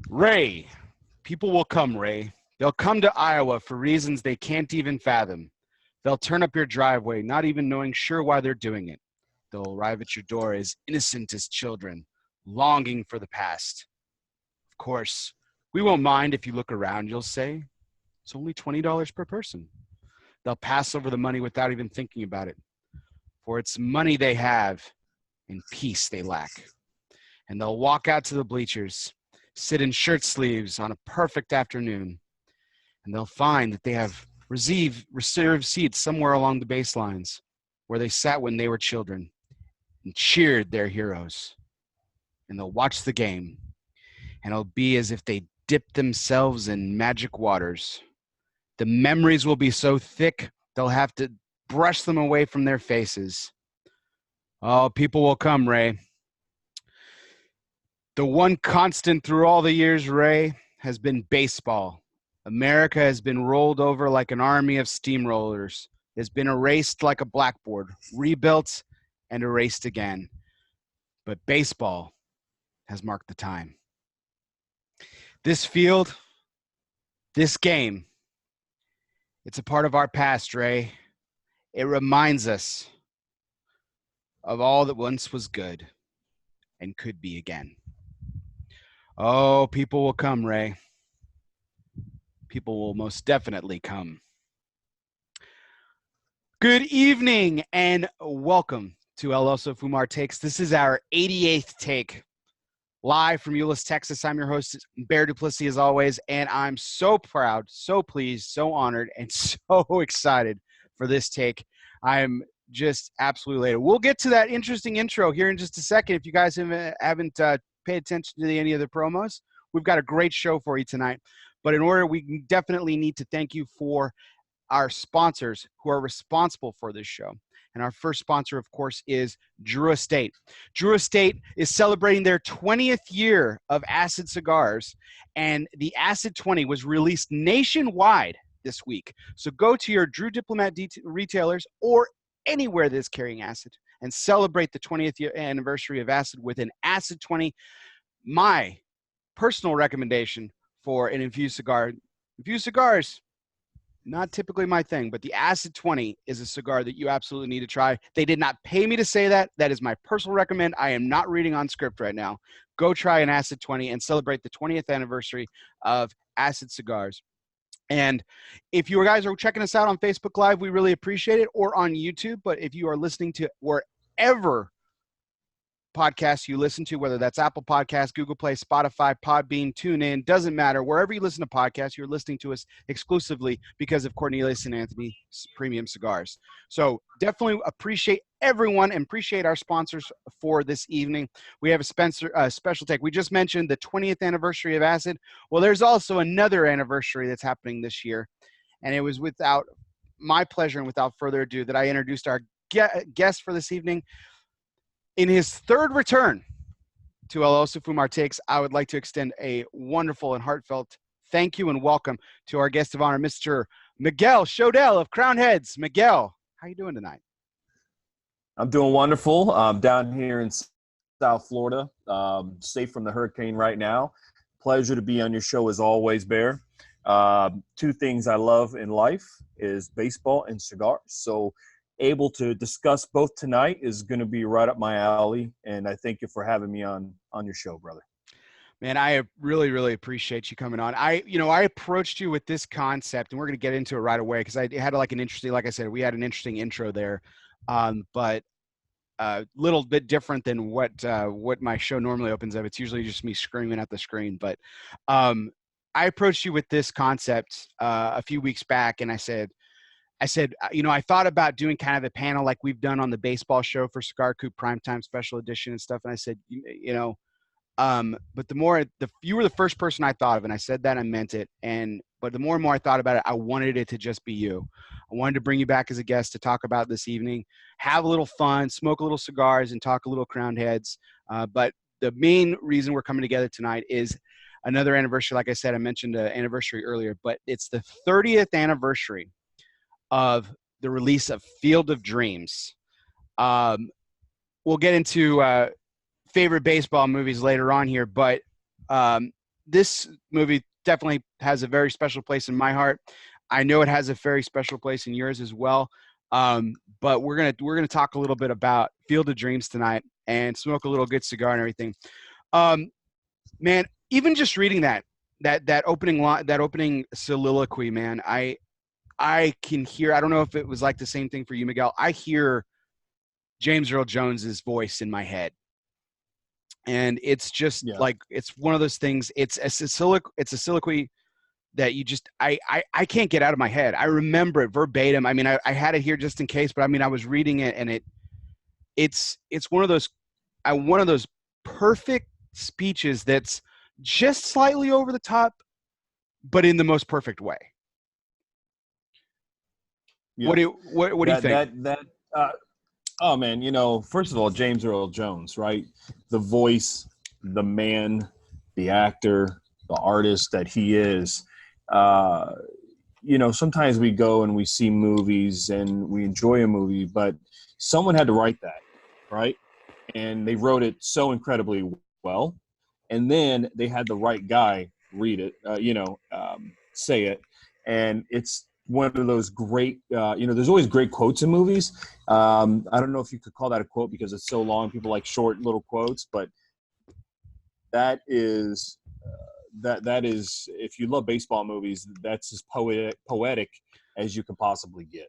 Ray, people will come, Ray. They'll come to Iowa for reasons they can't even fathom. They'll turn up your driveway, not even knowing sure why they're doing it. They'll arrive at your door as innocent as children, longing for the past. Of course, we won't mind if you look around, you'll say. It's only $20 per person. They'll pass over the money without even thinking about it. For it's money they have and peace they lack. And they'll walk out to the bleachers, sit in shirt sleeves on a perfect afternoon, and they'll find that they have reserved seats somewhere along the baselines where they sat when they were children and cheered their heroes. And they'll watch the game, and it'll be as if they dipped themselves in magic waters. The memories will be so thick, they'll have to brush them away from their faces. Oh, people will come, Ray. The one constant through all the years, Ray, has been baseball. America has been rolled over like an army of steamrollers. It has been erased like a blackboard, rebuilt and erased again. But baseball has marked the time. This field, this game, it's a part of our past, Ray. It reminds us of all that once was good and could be again. Oh, people will come, Ray. People will most definitely come. Good evening and welcome to El Oso Fumar Takes. This is our 88th take, live from Euless, Texas. I'm your host, Bear Duplessis, as always, and I'm so proud, so pleased, so honored, and so excited for this take. I'm just absolutely elated. We'll get to that interesting intro here in just a second. If you guys haven't paid attention to any of the promos, we've got a great show for you tonight. But in order, we definitely need to thank you for our sponsors who are responsible for this show. And our first sponsor, of course, is Drew Estate. Drew Estate is celebrating their 20th year of Acid Cigars, and the Acid 20 was released nationwide this week. So go to your Drew Diplomat retailers or anywhere that's carrying Acid and celebrate the 20th year anniversary of Acid with an Acid 20. My personal recommendation for an infused cigar. Infused cigars, not typically my thing, but the Acid 20 is a cigar that you absolutely need to try. They did not pay me to say that. That is my personal recommend. I am not reading on script right now. Go try an Acid 20 and celebrate the 20th anniversary of Acid Cigars. And if you guys are checking us out on Facebook Live, we really appreciate it, or on YouTube. But if you are listening to wherever podcasts you listen to, whether that's Apple Podcasts, Google Play, Spotify, Podbean, TuneIn, doesn't matter. Wherever you listen to podcasts, you're listening to us exclusively because of Cornelius and Anthony Premium Cigars. So definitely appreciate everyone and appreciate our sponsors for this evening. We have a special take. We just mentioned the 20th anniversary of Acid. Well, there's also another anniversary that's happening this year. And it was without my pleasure and without further ado that I introduced our guest for this evening. In his third return to El Oso Fumar Takes, I would like to extend a wonderful and heartfelt thank you and welcome to our guest of honor, Mr. Miguel Schoedel of Crown Heads. Miguel, how you doing tonight? I'm doing wonderful. I'm down here in South Florida, safe from the hurricane right now. Pleasure to be on your show as always, Bear. Two things I love in life is baseball and cigars. So able to discuss both tonight is going to be right up my alley, and I thank you for having me on your show, brother. Man, I really, really appreciate you coming on. I approached you with this concept, and we're going to get into it right away because I had like we had an interesting intro there, but a little bit different than what my show normally opens up. It's usually just me screaming at the screen, but I approached you with this concept a few weeks back, and I said, I thought about doing kind of a panel like we've done on the baseball show for Cigar Coop Primetime Special Edition and stuff. And I said, but you were the first person I thought of, and I said that, I meant it. But the more and more I thought about it, I wanted it to just be you. I wanted to bring you back as a guest to talk about this evening, have a little fun, smoke a little cigars, and talk a little Crowned Heads. But the main reason we're coming together tonight is another anniversary. Like I said, I mentioned an anniversary earlier, but it's the 30th anniversary of the release of Field of Dreams. We'll get into favorite baseball movies later on here, but this movie definitely has a very special place in my heart. I know it has a very special place in yours as well. But we're gonna talk a little bit about Field of Dreams tonight and smoke a little good cigar and everything. Um, man, even just reading that opening line, that opening soliloquy, man, I can hear. I don't know if it was like the same thing for you, Miguel. I hear James Earl Jones's voice in my head, and it's just Yeah. like it's one of those things. It's a soliloquy that you just I can't get out of my head. I remember it verbatim. I mean, I had it here just in case, but I mean, I was reading it, and it's one of those perfect speeches that's just slightly over the top, but in the most perfect way. Yeah. What do you think? Uh, oh man, first of all, James Earl Jones, right? The voice, the man, the actor, the artist that he is. Uh, sometimes we go and we see movies and we enjoy a movie, but someone had to write that, right? And they wrote it so incredibly well. And then they had the right guy read it, say it. And it's one of those great, there's always great quotes in movies. I don't know if you could call that a quote because it's so long. People like short little quotes, but that is that is, if you love baseball movies, that's as poetic as you can possibly get.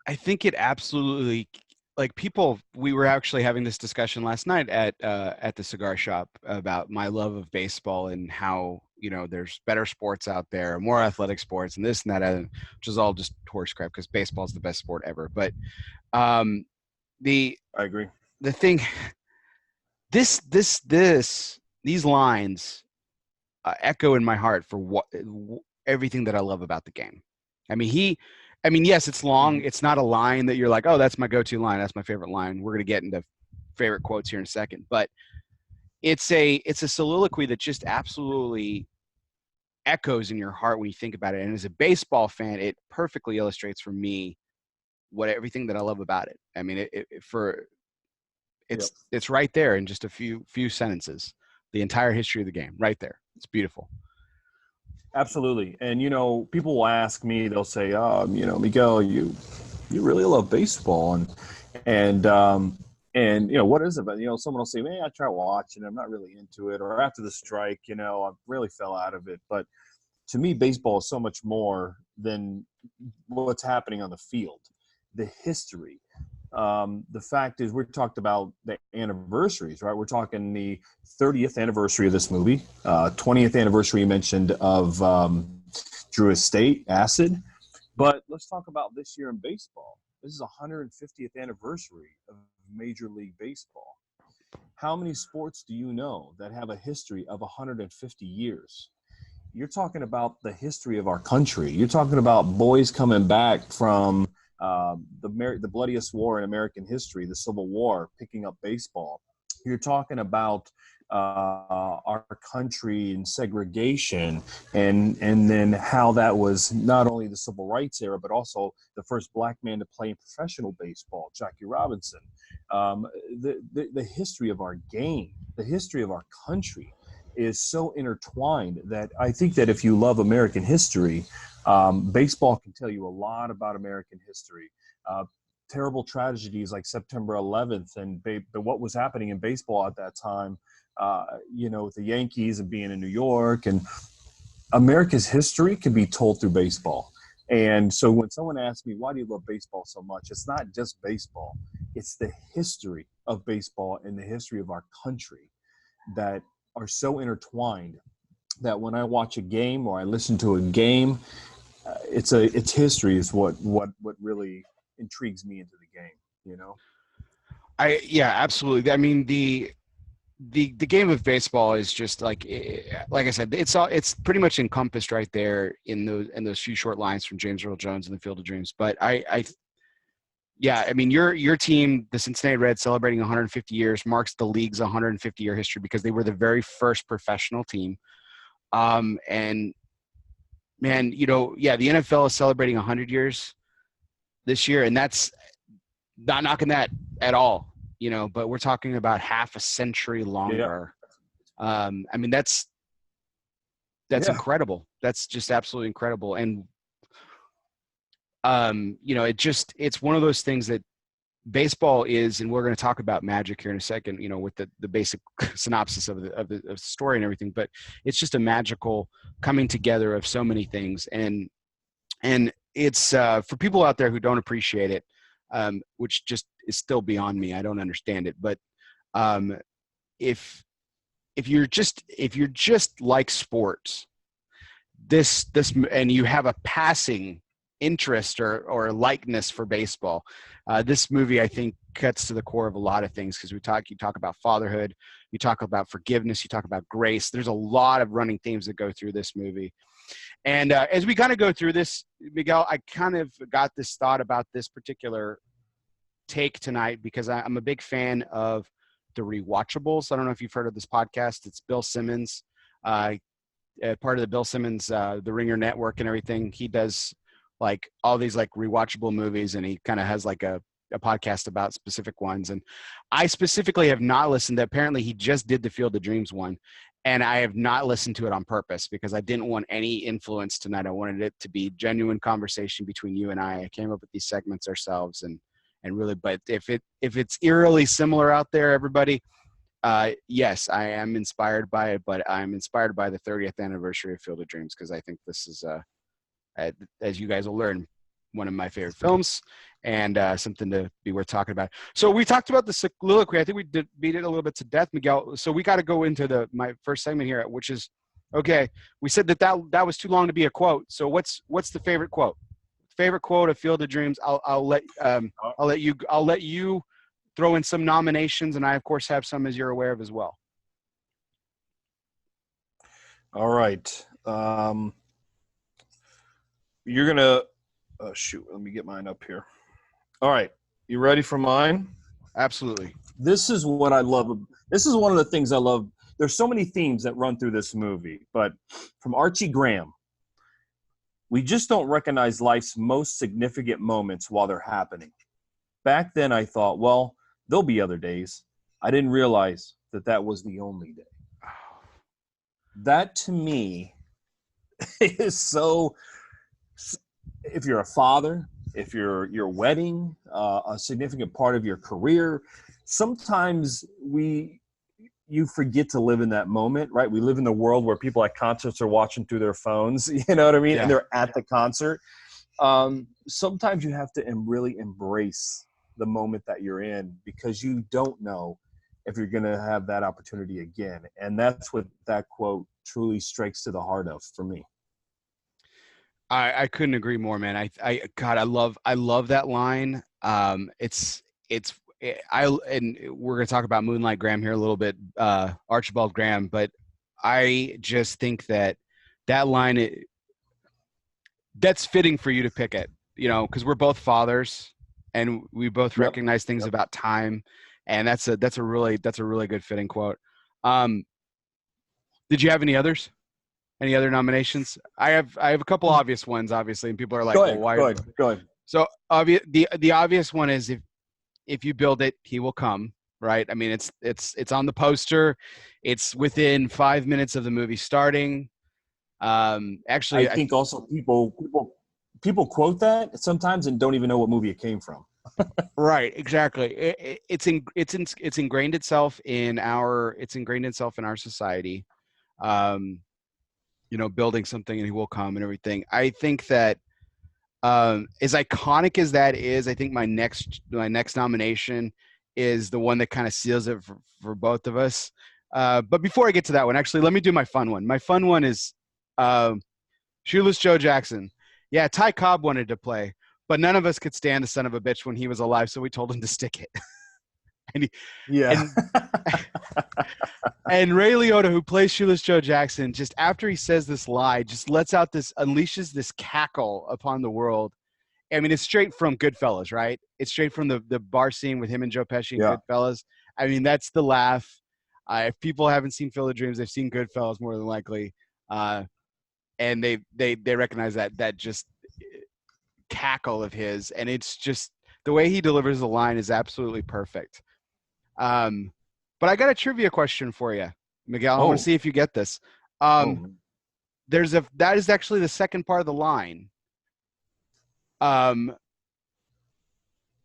I think it absolutely, like, people. We were actually having this discussion last night at the cigar shop about my love of baseball and how there's better sports out there, more athletic sports, and this and that, which is all just horse crap because baseball is the best sport ever. But um, the I agree. the thing, these lines echo in my heart for everything that I love about the game. I mean, yes, it's long. It's not a line that you're like, oh, that's my go-to line. That's my favorite line. We're going to get into favorite quotes here in a second, but it's a soliloquy that just absolutely echoes in your heart when you think about it. And as a baseball fan, it perfectly illustrates for me everything that I love about it. I mean, it's right there in just a few sentences. The entire history of the game, right there. It's beautiful. Absolutely. And, people will ask me, they'll say, Miguel, you really love baseball. And what is it? But, someone will say, man, I try watching. I'm not really into it. Or after the strike, I really fell out of it. But to me, baseball is so much more than what's happening on the field. The history. The fact is, we talked about the anniversaries, right? We're talking the 30th anniversary of this movie, 20th anniversary you mentioned of Drew Estate, Acid. But let's talk about this year in baseball. This is 150th anniversary of Major League Baseball. How many sports do you know that have a history of 150 years? You're talking about the history of our country. You're talking about boys coming back from the bloodiest war in American history, the Civil War, picking up baseball. You're talking about our country and segregation, and then how that was not only the civil rights era, but also the first black man to play in professional baseball, Jackie Robinson. The history of our game, the history of our country is so intertwined that I think that if you love American history, baseball can tell you a lot about American history. Terrible tragedies like September 11th and what was happening in baseball at that time, with the Yankees and being in New York. And America's history can be told through baseball. And so when someone asks me, why do you love baseball so much? It's not just baseball. It's the history of baseball and the history of our country that are so intertwined that when I watch a game or I listen to a game, it's history is what really intrigues me into the game. Yeah, absolutely. I mean, the game of baseball is just like I said, it's pretty much encompassed right there in those few short lines from James Earl Jones in the Field of Dreams. But yeah, I mean, your team, the Cincinnati Reds, celebrating 150 years, marks the league's 150-year history because they were the very first professional team. And man, the NFL is celebrating 100 years this year, and that's not knocking that at all, but we're talking about half a century longer. I mean, that's that's Yeah. incredible. That's just absolutely incredible. And it's one of those things that baseball is, and we're going to talk about magic here in a second, with the basic synopsis of the story and everything, but it's just a magical coming together of so many things. And it's for people out there who don't appreciate it, which just is still beyond me. I don't understand it. But if you're just like sports, this and you have a passing interest or likeness for baseball, this movie, I think, cuts to the core of a lot of things, because you talk about fatherhood, you talk about forgiveness, you talk about grace. There's a lot of running themes that go through this movie. And as we kind of go through this, Miguel, I kind of got this thought about this particular take tonight, because I'm a big fan of the rewatchables. I don't know if you've heard of this podcast. It's Bill Simmons, part of the Bill Simmons, the Ringer Network and everything. He does like all these like rewatchable movies, and he kind of has like a podcast about specific ones. And I specifically have not listened. Apparently he just did the Field of Dreams one, and I have not listened to it on purpose because I didn't want any influence tonight. I wanted it to be genuine conversation between you and I. I came up with these segments ourselves, and really, but if it's eerily similar out there, everybody, yes, I am inspired by it, but I'm inspired by the 30th anniversary of Field of Dreams, because I think this is, as you guys will learn, one of my favorite films, and something to be worth talking about. So we talked about the soliloquy. I think we did beat it a little bit to death, Miguel. So we got to go into my first segment here, which is, okay, we said that was too long to be a quote. So what's the favorite quote? Favorite quote of Field of Dreams? I'll let you throw in some nominations, and I of course have some, as you're aware of as well. All right. You're gonna shoot. Let me get mine up here. All right. You ready for mine? Absolutely. This is what I love. This is one of the things I love. There's so many themes that run through this movie, but from Archie Graham, we just don't recognize life's most significant moments while they're happening. Back then, I thought, well, there'll be other days. I didn't realize that was the only day. That, to me, is so. If you're a father, if your wedding, a significant part of your career, sometimes you forget to live in that moment, right? We live in the world where people at concerts are watching through their phones, you know what I mean? Yeah. And they're at the concert. Sometimes you have to really embrace the moment that you're in, because you don't know if you're going to have that opportunity again. And that's what that quote truly strikes to the heart of for me. I couldn't agree more, man. I love that line. And we're going to talk about Moonlight Graham here a little bit, Archibald Graham, but I just think that line, that's fitting for you to pick it, because we're both fathers and we both recognize things about time. And that's a really good fitting quote. Did you have any others? Any other nominations? I have a couple obvious ones, obviously, and people are like, go ahead, well, why? Go ahead. So the obvious one is if you build it, he will come, right? I mean, it's on the poster. It's within 5 minutes of the movie starting. Actually, I think also people quote that sometimes and don't even know what movie it came from. Right, exactly. It's ingrained itself in our society. Building something and he will come and everything. I think that as iconic as that is, I think my next nomination is the one that kind of seals it for both of us. But before I get to that one, actually, let me do my fun one. My fun one is Shoeless Joe Jackson. Yeah, Ty Cobb wanted to play, but none of us could stand the son of a bitch when he was alive, so we told him to stick it. And Ray Liotta, who plays Shoeless Joe Jackson, just after he says this lie, just unleashes this cackle upon the world. I mean, it's straight from Goodfellas, right? It's straight from the bar scene with him and Joe Pesci and Goodfellas. I mean, that's the laugh. If people haven't seen Field of Dreams, they've seen Goodfellas more than likely, and they recognize that just cackle of his, and it's just the way he delivers the line is absolutely perfect. But I got a trivia question for you, Miguel. I want to see if you get this. that is actually the second part of the line.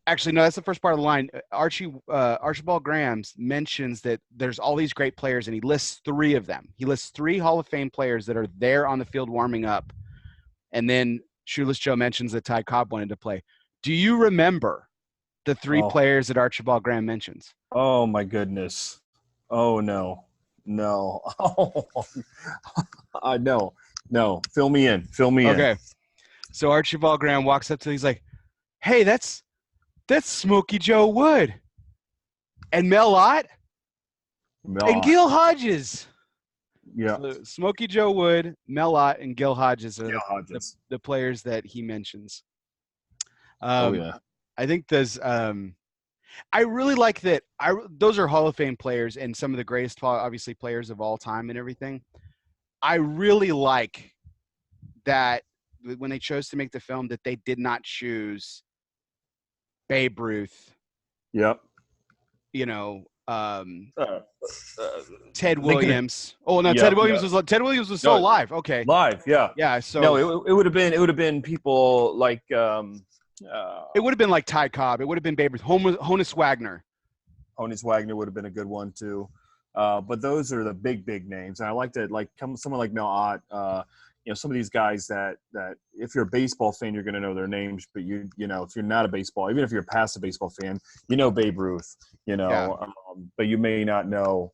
Actually, no, that's the first part of the line. Archibald Graham mentions that there's all these great players, and he lists 3 of them. He lists 3 Hall of Fame players that are there on the field warming up. And then Shoeless Joe mentions that Ty Cobb wanted to play. Do you remember the 3 players that Archibald Graham mentions? Oh, my goodness. Oh, no. Oh, no. Fill me in. Okay. So Archibald Graham walks up to him. He's like, hey, that's Smokey Joe Wood and Mel Ott and Gil Hodges. Yeah. So Smokey Joe Wood, Mel Ott, and Gil Hodges are the players that he mentions. Yeah. I think there's I really like that. Those are Hall of Fame players and some of the greatest, obviously, players of all time and everything. I really like that when they chose to make the film that they did not choose Babe Ruth. Yep. You know, Ted Williams. Ted Williams was still alive. Okay. Live, yeah. Yeah. So no, it would have been people like it would have been like Ty Cobb. It would have been Babe Ruth. Honus Wagner. Honus Wagner would have been a good one too. But those are the big names. And I like to someone like Mel Ott, some of these guys that if you're a baseball fan, you're going to know their names, but if you're not a baseball, even if you're a passive baseball fan, Babe Ruth, but you may not know,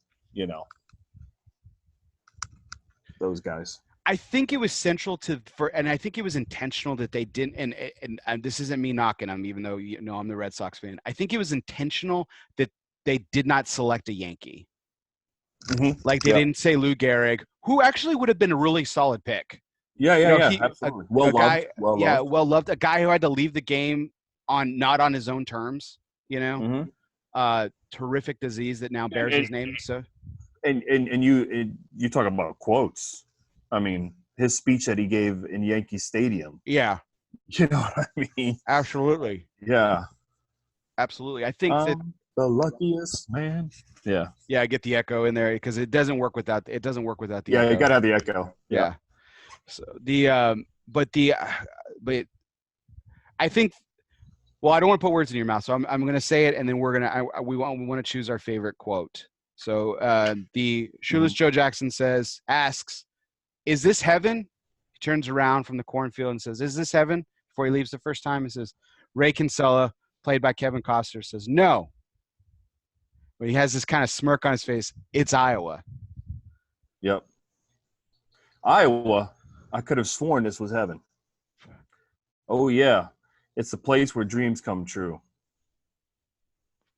those guys. I think it was central and I think it was intentional that they didn't, and this isn't me knocking them, even though, I'm the Red Sox fan. I think it was intentional that they did not select a Yankee. Mm-hmm. Like they didn't say Lou Gehrig, who actually would have been a really solid pick. Yeah, absolutely. Well loved. A guy who had to leave the game not on his own terms. Mm-hmm. Terrific disease that now bears his name. So, and you talk about quotes. I mean, his speech that he gave in Yankee Stadium. Yeah. You know what I mean? Absolutely. Yeah. Absolutely. I think that the luckiest man. Yeah. Yeah, I get the echo in there because it doesn't work without the echo. Yeah, you gotta have the echo. Yeah. So but I think. Well, I don't want to put words in your mouth, so I'm going to say it, and then we want to choose our favorite quote. So the Shoeless Joe Jackson asks, "Is this heaven?" He turns around from the cornfield and says, "Is this heaven?" Before he leaves the first time, he says, Ray Kinsella, played by Kevin Costner, says, "No." But he has this kind of smirk on his face. It's Iowa. Yep. Iowa. I could have sworn this was heaven. Oh yeah, it's the place where dreams come true.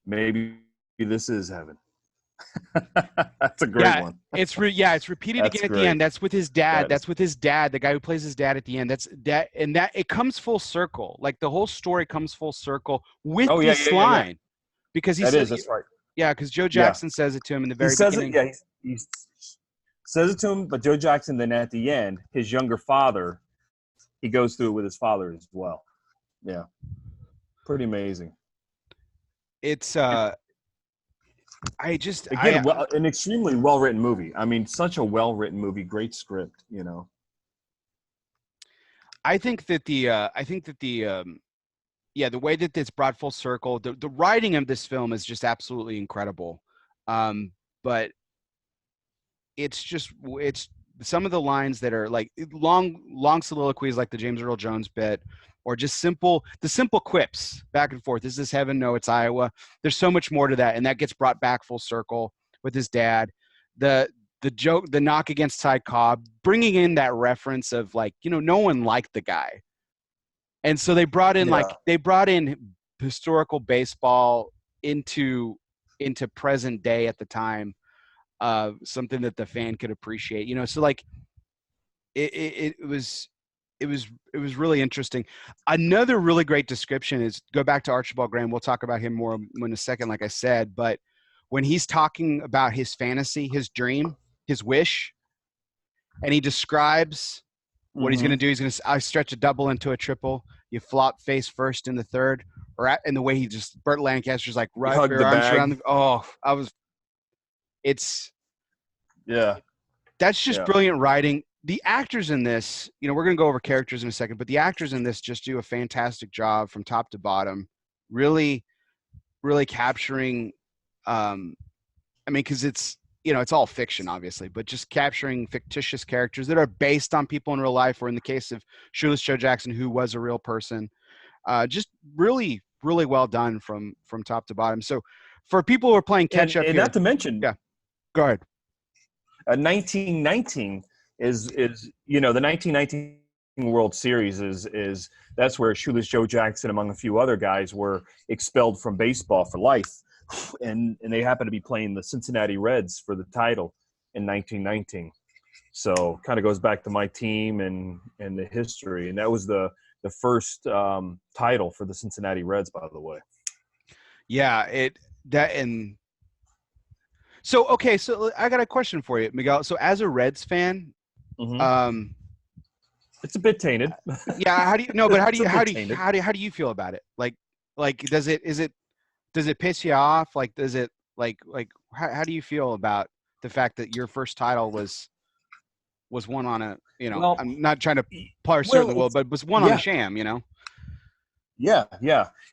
Maybe this is heaven. That's a great one. It's repeated again at the end. That's with his dad. That's with his dad, the guy who plays his dad at the end. That it comes full circle. Like the whole story comes full circle with this line. Yeah. Because that's right. Yeah, because Joe Jackson says it to him in the very beginning. He says it to him, but Joe Jackson then at the end, his younger father, he goes through it with his father as well. Yeah. Pretty amazing. It's an extremely well-written movie. I mean, such a well-written movie, great script, I think that the way that it's brought full circle, the writing of this film is just absolutely incredible. But it's some of the lines that are like long soliloquies, like the James Earl Jones bit, or just the simple quips back and forth. Is this heaven? No, it's Iowa. There's so much more to that, and that gets brought back full circle with his dad. The joke, the knock against Ty Cobb, bringing in that reference of no one liked the guy. And so they brought in historical baseball into present day at the time, something that the fan could appreciate. So it was really interesting. Another really great description is go back to Archibald Graham. We'll talk about him more in a second, like I said. But when he's talking about his fantasy, his dream, his wish, and he describes what he's going to do, he's going to stretch a double into a triple. You flop face first in the third, in the way he just Burt Lancaster's like right your arms around. That's just brilliant writing. the actors in this, we're going to go over characters in a second, but the actors in this just do a fantastic job from top to bottom, really, really capturing, because it's all fiction, obviously, but just capturing fictitious characters that are based on people in real life, or in the case of Shoeless Joe Jackson, who was a real person. Just really, really well done from top to bottom. So for people who are playing catch up and here, not to mention, yeah, go ahead. 1919 is the 1919 World Series is that's where Shoeless Joe Jackson, among a few other guys, were expelled from baseball for life, and they happen to be playing the Cincinnati Reds for the title in 1919. So kind of goes back to my team and the history, and that was the first title for the Cincinnati Reds, by the way. Yeah, so okay, so I got a question for you, Miguel. So as a Reds fan, Mm-hmm. It's a bit tainted. Yeah, how do you feel about it? Like does it piss you off? Like does it how do you feel about the fact that your first title was won on a, Well, I'm not trying to parse well, the world, but was won on a sham, Yeah.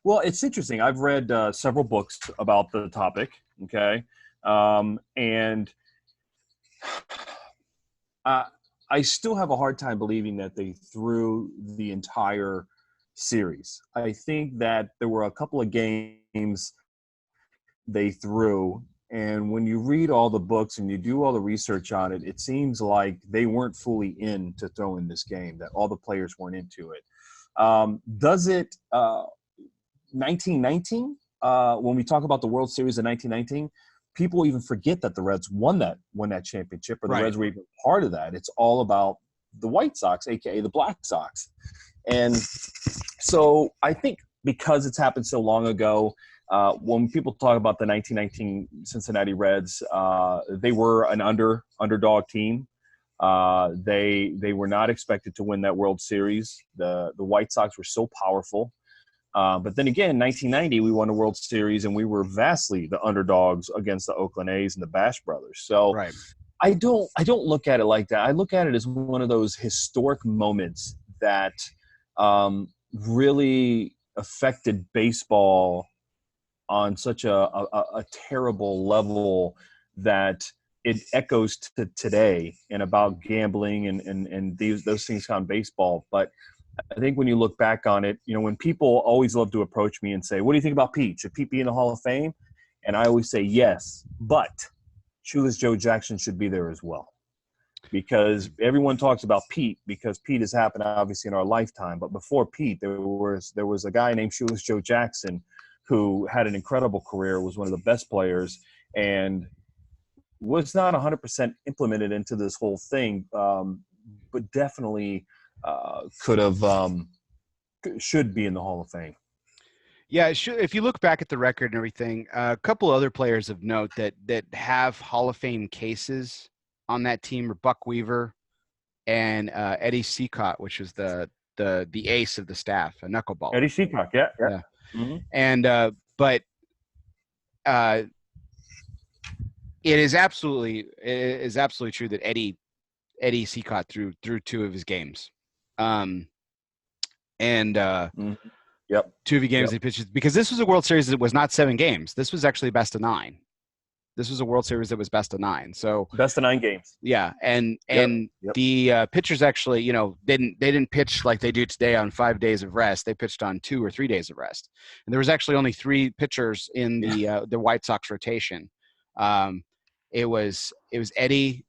Well, it's interesting. I've read several books about the topic. Okay, and I still have a hard time believing that they threw the entire series. I think that there were a couple of games they threw, and when you read all the books and you do all the research on it, it seems like they weren't fully into throwing this game, that all the players weren't into it. Does it 1919, when we talk about the World Series of 1919, people even forget that the Reds won that championship, or the Reds were even part of that. It's all about the White Sox, aka the Black Sox. And so I think because it's happened so long ago, when people talk about the 1919 Cincinnati Reds, they were an underdog team. They were not expected to win that World Series. The White Sox were so powerful. But then again, 1990, we won a World Series, and we were vastly the underdogs against the Oakland A's and the Bash Brothers. So I don't look at it like that. I look at it as one of those historic moments that really affected baseball on such a terrible level that it echoes to today, and about gambling and those things on baseball. But I think when you look back on it, when people always love to approach me and say, what do you think about Pete? Should Pete be in the Hall of Fame? And I always say yes, but Shoeless Joe Jackson should be there as well. Because everyone talks about Pete, because Pete has happened obviously in our lifetime. But before Pete, there was a guy named Shoeless Joe Jackson who had an incredible career, was one of the best players, and was not 100% implemented into this whole thing, but definitely should be in the Hall of Fame. Yeah, if you look back at the record and everything, a couple other players of note that have Hall of Fame cases on that team are Buck Weaver and Eddie Seacott, which was the ace of the staff, a knuckleball. Eddie Seacott, yeah. Mm-hmm. And but it is absolutely true that Eddie Seacott threw two of his games. Yep. Two of the games he pitched, because this was a World Series that was not 7 games. This was actually best of 9. This was a World Series that was best of 9. So best of 9 games. Yeah, and the pitchers actually, they didn't pitch like they do today on 5 days of rest. They pitched on 2 or 3 days of rest, and there was actually only 3 pitchers in the White Sox rotation. It was Eddie,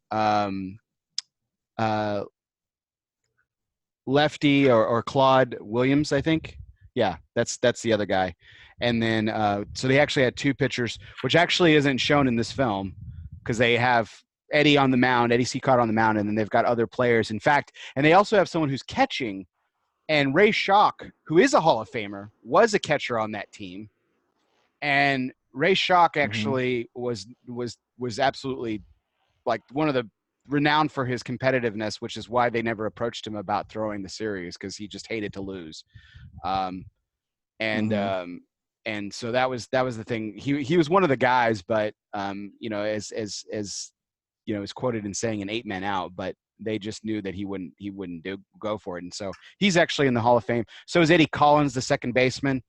lefty or Claude Williams, I think. Yeah, that's the other guy. And then so they actually had 2 pitchers, which actually isn't shown in this film, because they have Eddie on the mound, Eddie Seacott on the mound, and then they've got other players. In fact, and they also have someone who's catching, and Ray Schock, who is a Hall of Famer, was a catcher on that team. And Ray Schock actually was absolutely like one of the renowned for his competitiveness, which is why they never approached him about throwing the series, because he just hated to lose. And so that was the thing. He was one of the guys, but as is quoted in saying an 8 men out, but they just knew that he wouldn't go for it. And so he's actually in the Hall of Fame. So is Eddie Collins, the second baseman,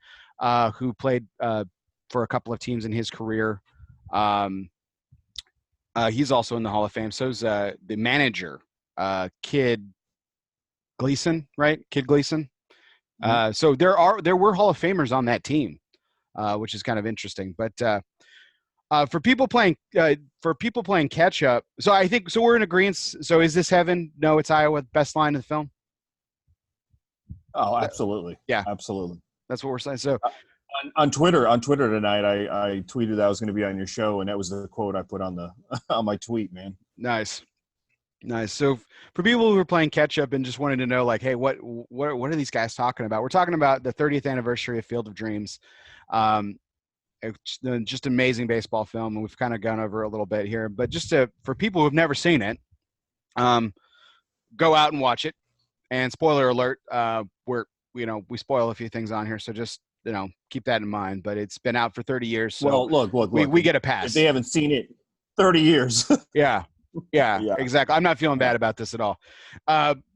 who played for a couple of teams in his career. He's also in the Hall of Fame. So is the manager, Kid Gleason, right? Kid Gleason. So there were Hall of Famers on that team, which is kind of interesting. But for people playing catch up, so I think we're in agreement. So is this heaven? No, it's Iowa. Best line of the film. Oh, absolutely. Yeah, absolutely. That's what we're saying. So on Twitter tonight, I tweeted that I was going to be on your show, and that was the quote I put on the on my tweet, man. Nice. So for people who are playing catch up and just wanted to know, like, hey, what are these guys talking about? We're talking about the 30th anniversary of Field of Dreams. It's just amazing baseball film, and we've kind of gone over a little bit here. But just for people who have never seen it, go out and watch it. And spoiler alert, we spoil a few things on here, so just keep that in mind. But it's been out for 30 years. So well, look, we get a pass. If they haven't seen it, 30 years. Yeah, exactly. I'm not feeling bad about this at all.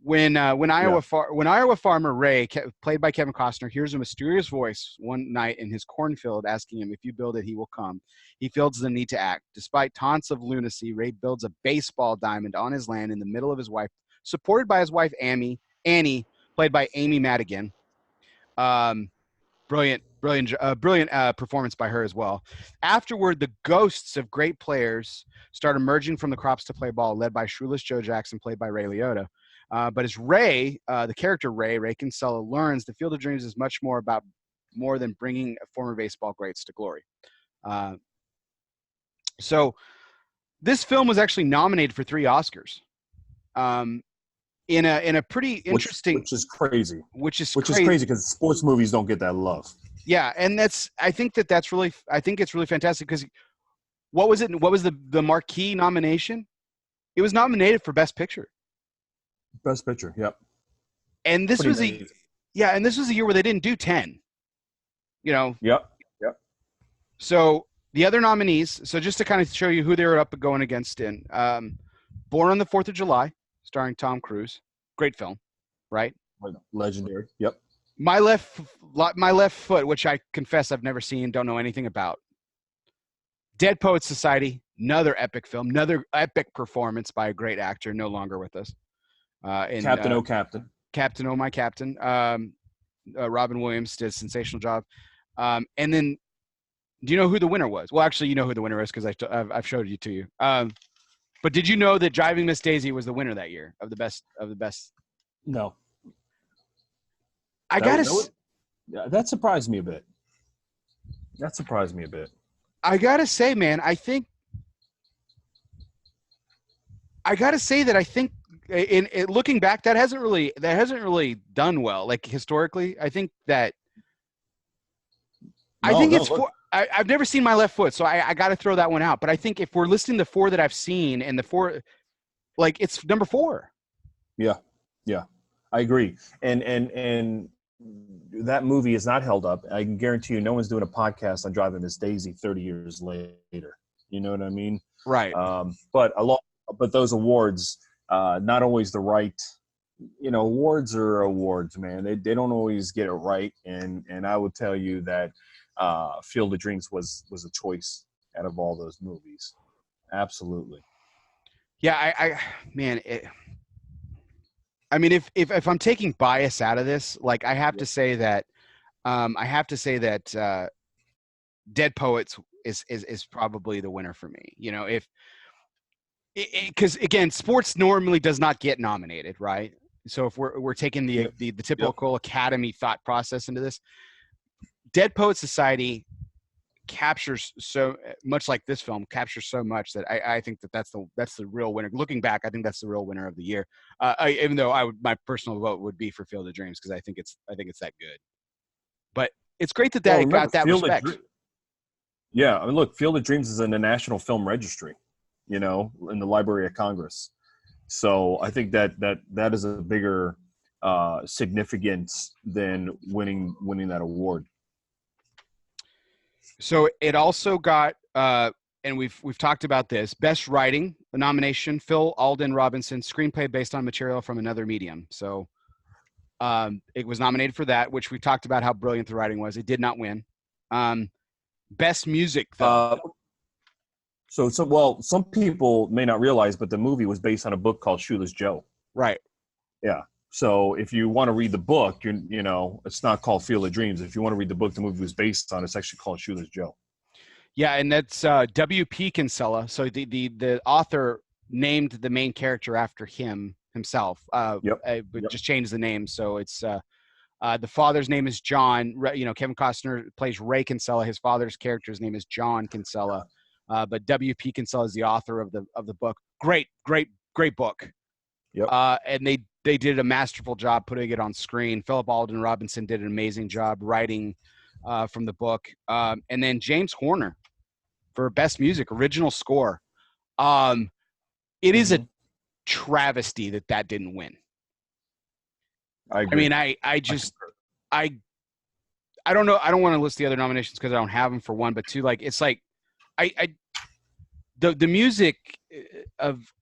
When Iowa farmer Ray, played by Kevin Costner, hears a mysterious voice one night in his cornfield asking him, "If you build it, he will come." He feels the need to act. Despite taunts of lunacy, Ray builds a baseball diamond on his land in the middle of his wife, supported by his wife Annie, played by Amy Madigan. Brilliant performance by her as well. Afterward, the ghosts of great players start emerging from the crops to play ball, led by shoeless Joe Jackson, played by Ray Liotta. But as Ray, the character Ray Kinsella, learns, the Field of Dreams is much more than bringing former baseball greats to glory. So this film was actually nominated for 3 Oscars. In a pretty interesting, which is crazy. Which is crazy because sports movies don't get that love. Yeah, and I think it's really fantastic because what was it? What was the marquee nomination? It was nominated for Best Picture. Best Picture, yep. And this was a year where they didn't do 10. Yep. So the other nominees, so just to kind of show you who they were up going against in, Born on the 4th of July, starring Tom Cruise. Great film, right? Legendary. Yep. My Left Foot, which I confess I've never seen, don't know anything about. Dead Poets Society, another epic film, another epic performance by a great actor, no longer with us. Captain Oh Captain. Captain Oh My Captain. Robin Williams did a sensational job. And then, do you know who the winner was? Well, actually, you know who the winner is because I've showed it to you. But did you know that Driving Miss Daisy was the winner that year of the best? No. That surprised me a bit. I gotta say, man, I think in looking back, that hasn't really done well. Like historically, I think that I've never seen My Left Foot, so I got to throw that one out. But I think if we're listing the 4 that I've seen and the 4, like it's number 4. Yeah, I agree. And that movie is not held up. I can guarantee you, no one's doing a podcast on Driving Miss Daisy 30 years later. You know what I mean? Right. But those awards, not always the right. Awards are awards, man. They don't always get it right. And I would tell you that Field of Dreams was a choice out of all those movies. Absolutely. Yeah, if I'm taking bias out of this, like I have to say that Dead Poets is probably the winner for me. Because again, sports normally does not get nominated, right? So if we're taking the typical Academy thought process into this, Dead Poets Society captures so much, like this film captures so much, that I think that's the real winner. Looking back, I think that's the real winner of the year. Even though my personal vote would be for Field of Dreams because I think it's that good. But it's great that got that respect. Yeah, I mean, look, Field of Dreams is in the National Film Registry, in the Library of Congress. So I think that is a bigger significance than winning that award. So it also got and we've talked about this. Best writing, the nomination, Phil Alden Robinson, screenplay based on material from another medium. So it was nominated for that, which we talked about how brilliant the writing was. It did not win. Best music, though. Well, some people may not realize, but the movie was based on a book called Shoeless Joe. Right. Yeah. So if you want to read the book, it's not called Field of Dreams. If you want to read the book the movie was based on, it's actually called Shoeless Joe. Yeah, and that's W.P. Kinsella. So the author named the main character after himself. Just changed the name. So it's the father's name is John. Kevin Costner plays Ray Kinsella. His father's character's name is John Kinsella. But W.P. Kinsella is the author of the book. Great book. Yep. And they did a masterful job putting it on screen. Philip Alden Robinson did an amazing job writing from the book. And then James Horner for best music, original score. It is a travesty that didn't win. I agree. I mean, I don't know. I don't want to list the other nominations because I don't have them for one, but two, like, it's like, the music of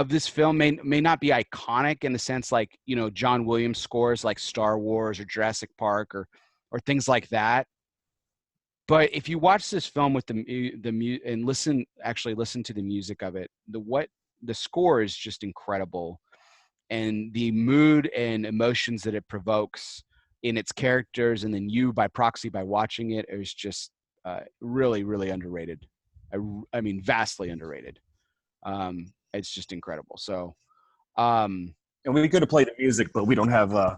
this film may not be iconic in the sense like, John Williams scores like Star Wars or Jurassic Park or things like that. But if you watch this film with and listen to the music of it, the score is just incredible, and the mood and emotions that it provokes in its characters, and then you by proxy by watching it, is just really, really underrated. I mean, vastly underrated. It's just incredible. So, and we could have played the music, but we don't have the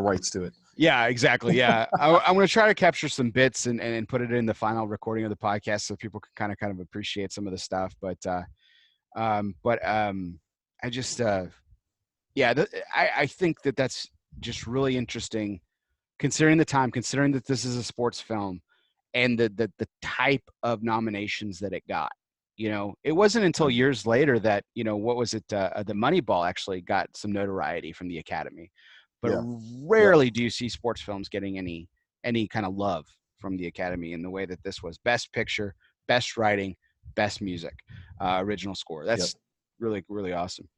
rights to it. Yeah, exactly. Yeah, I'm going to try to capture some bits and put it in the final recording of the podcast so people can kind of appreciate some of the stuff. But I just I think that's just really interesting, considering the time, considering that this is a sports film, and the type of nominations that it got. It wasn't until years later that, what was it? The Moneyball actually got some notoriety from the Academy, but rarely do you see sports films getting any kind of love from the Academy in the way that this was. Best picture, best writing, best music, original score. That's really, really awesome.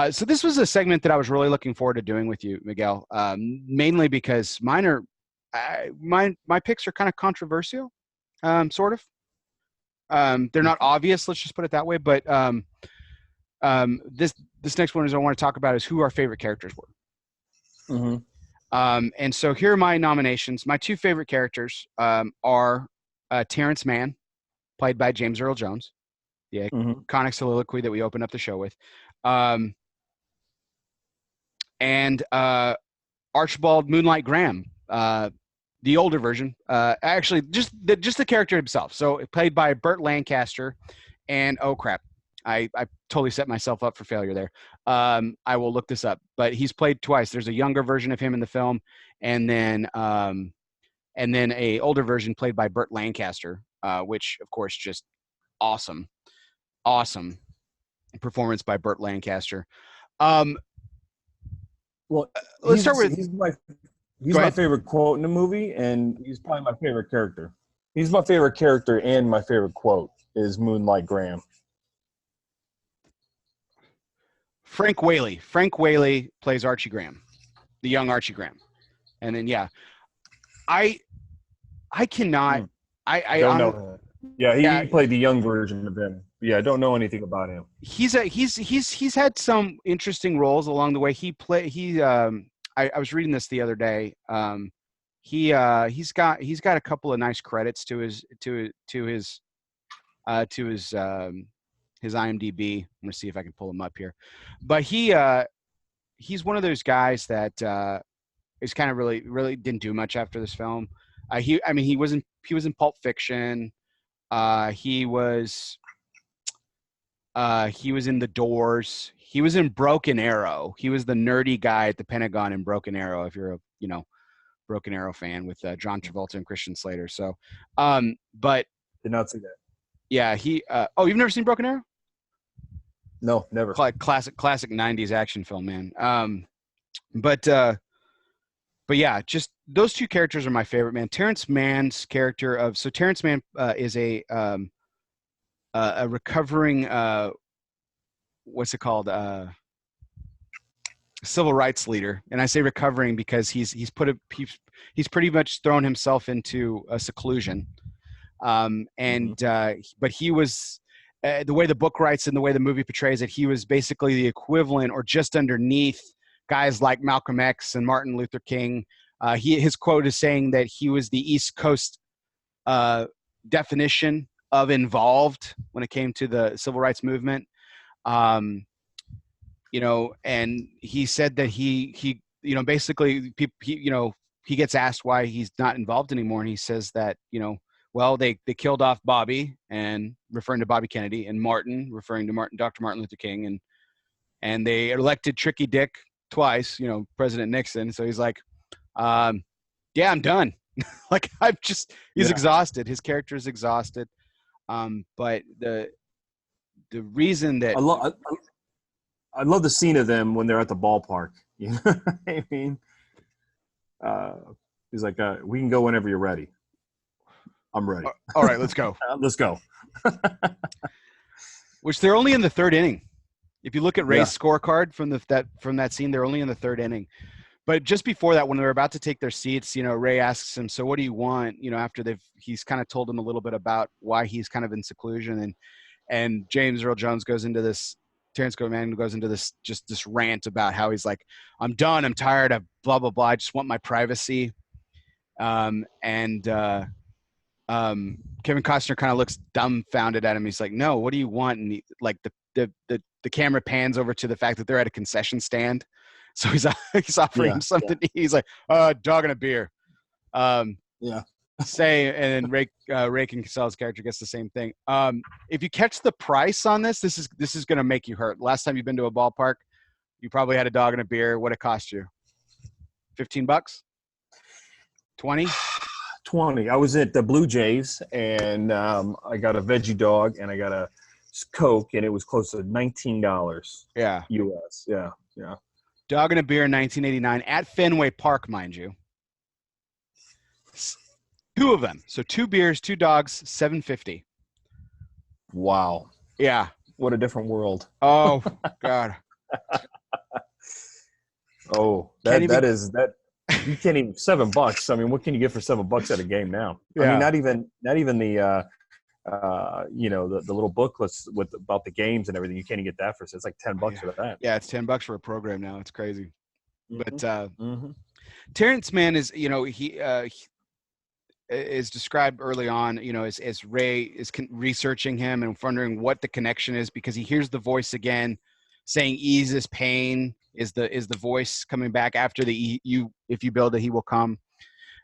So this was a segment that I was really looking forward to doing with you, Miguel, mainly because my picks are kind of controversial, sort of. They're not obvious, let's just put it that way. But this next one I want to talk about is who our favorite characters were. And so here are my nominations. My two favorite characters are Terrence Mann, played by James Earl Jones, the iconic soliloquy that we opened up the show with, and Archibald Moonlight Graham, the older version, actually just the character himself. So played by Burt Lancaster, and oh crap, I totally set myself up for failure there. I will look this up, but he's played twice. There's a younger version of him in the film, and then a older version played by Burt Lancaster, which of course just awesome performance by Burt Lancaster. Well, let's start with. He's my favorite quote in the movie, and he's probably my favorite character. He's my favorite character, and my favorite quote is Moonlight Graham. Frank Whaley. Frank Whaley plays Archie Graham, the young Archie Graham. And then, I cannot. I don't know him. Yeah, he played the young version of him. Yeah, I don't know anything about him. He's had some interesting roles along the way. I was reading this the other day. He's got a couple of nice credits to his IMDb. I'm gonna see if I can pull him up here, but he's one of those guys that is kind of really didn't do much after this film. He was in Pulp Fiction. He was in The Doors. He was in Broken Arrow. He was the nerdy guy at the Pentagon in Broken Arrow, if you're a Broken Arrow fan, with John Travolta and Christian Slater. So, but did not see that. Yeah, you've never seen Broken Arrow? No, never. Classic 90s action film, man. But but yeah, just those two characters are my favorite, man. Terrence Mann's character Terrence Mann is a recovering what's it called civil rights leader, and I say recovering because he's pretty much thrown himself into a seclusion, Mm-hmm. but he was the way the book writes and the way the movie portrays it, he was basically the equivalent or just underneath guys like Malcolm X and Martin Luther King. His quote is saying that he was the East Coast uh, definition of involved when it came to the civil rights movement. Um, and he said that basically he gets asked why he's not involved anymore, and he says that well, they killed off Bobby, and referring to Bobby Kennedy, and Martin, referring to Dr. Martin Luther King, and they elected Tricky Dick twice, President Nixon. So he's like, yeah, I'm done. Like he's exhausted. His character is exhausted. But the reason that I love the scene of them when they're at the ballpark. You know what I mean? He's like, we can go whenever you're ready. I'm ready. All right, let's go. Let's go. Which they're only in the third inning. If you look at Ray's scorecard from that scene, they're only in the third inning. But just before that, when they're about to take their seats, Ray asks him, "So what do you want?" After he's kind of told him a little bit about why he's kind of in seclusion, and James Earl Jones goes into this. Terrence Mann goes into this rant about how he's like, "I'm done. I'm tired of blah blah blah. I just want my privacy." Kevin Costner kind of looks dumbfounded at him. He's like, "No, what do you want?" And the camera pans over to the fact that they're at a concession stand. So he's offering him something. Yeah. He's like, dog and a beer. And then Ray Kincaid's character gets the same thing. If you catch the price on this is going to make you hurt. Last time you've been to a ballpark, you probably had a dog and a beer. What it cost you? $15? 20? 20. I was at the Blue Jays, and I got a veggie dog, and I got a Coke, and it was close to $19. Yeah. US. Yeah. Dog and a beer in 1989 at Fenway Park, mind you. Two of them. So 2 beers, 2 dogs, $7.50. Wow. Yeah. What a different world. Oh, God. That is you can't even $7. I mean, what can you get for $7 at a game now? Yeah. I mean, not even the the little booklets about the games and everything. You can't even get that it's like $10 for that. Yeah, it's $10 for a program now. It's crazy. Mm-hmm. But Terrence Mann is, he is described early on, as Ray is researching him and wondering what the connection is, because he hears the voice again saying ease his pain is the voice coming back after if you build it, he will come.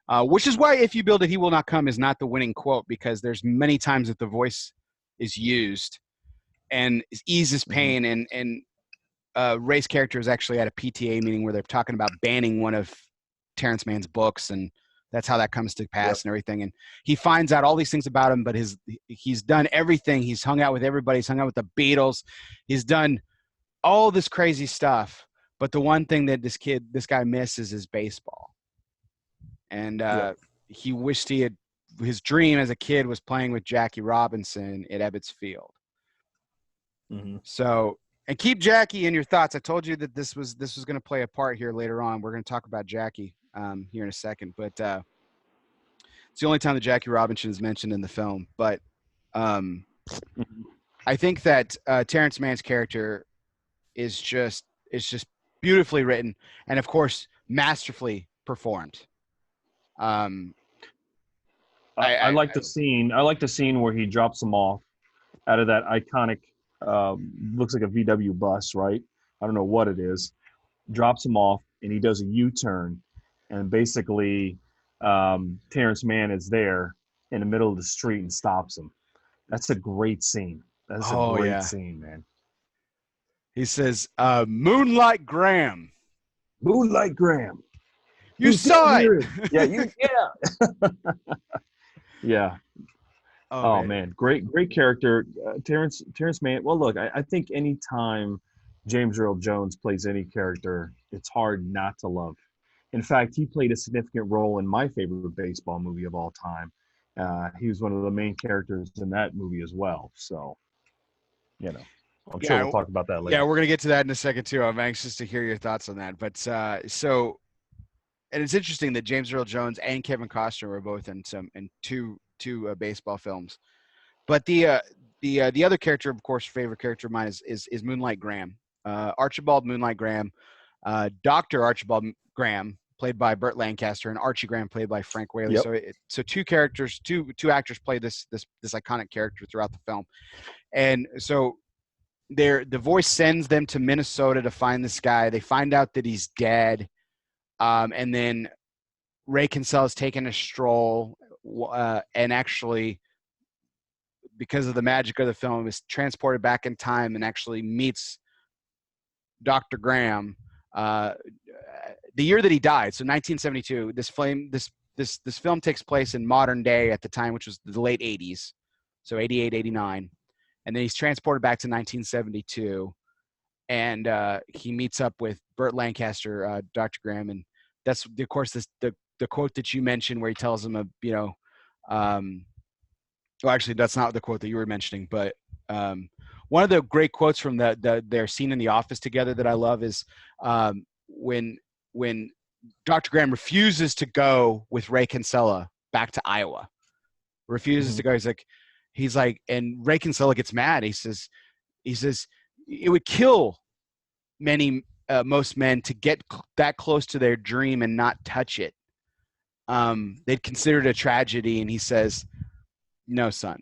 Which is why if you build it, he will not come is not the winning quote, because there's many times that the voice is used and eases pain. And Ray's character is actually at a PTA meeting where they're talking about banning one of Terrence Mann's books, and that's how that comes to pass. And everything. And he finds out all these things about him, but he's done everything. He's hung out with everybody. He's hung out with the Beatles. He's done all this crazy stuff. But the one thing that this guy misses is baseball. And he wished his dream as a kid was playing with Jackie Robinson at Ebbets Field. Mm-hmm. So, and keep Jackie in your thoughts. I told you that this was going to play a part here later on. We're going to talk about Jackie here in a second, but it's the only time that Jackie Robinson is mentioned in the film. But I think that Terrence Mann's character is just beautifully written, and of course masterfully performed. I like the scene. I like the scene where he drops them off out of that iconic, looks like a VW bus, right? I don't know what it is. Drops him off, and he does a U-turn, and basically, Terrence Mann is there in the middle of the street and stops him. That's a great scene. That's a great scene, man. He says, "Moonlight Graham." Moonlight Graham. You saw it. Yeah. Oh man. Great character. Terrence Mann. Well, look, I think anytime James Earl Jones plays any character, it's hard not to love. In fact, he played a significant role in my favorite baseball movie of all time. He was one of the main characters in that movie as well. So, you know, I'm sure we'll Yeah, talk about that yeah, later. we're gonna get to that in a second too. I'm anxious to hear your thoughts on that. But and it's interesting that James Earl Jones and Kevin Costner were both in two baseball films. But the other character, of course, favorite character of mine is Moonlight Graham, Archibald Moonlight Graham, Doctor Archibald Graham, played by Burt Lancaster, and Archie Graham, played by Frank Whaley. Yep. So two characters, two actors play this iconic character throughout the film, and so the voice sends them to Minnesota to find this guy. They find out that he's dead, and then Ray Kinsella's taking a stroll, and actually, because of the magic of the film, is transported back in time and actually meets Dr. Graham. The year that he died, so 1972. This film takes place in modern day at the time, which was the late 80s, so 88, 89. And then he's transported back to 1972, and he meets up with Burt Lancaster, Dr. Graham, and that's, of course, the quote that you mentioned where he tells him, well, actually, that's not the quote that you were mentioning, but one of the great quotes from their scene in the office together that I love is when Dr. Graham refuses to go with Ray Kinsella back to Iowa, refuses to go. He's like, and Ray Kinsella gets mad. He says, it would kill most men to get that close to their dream and not touch it. They'd consider it a tragedy. And he says, no, son.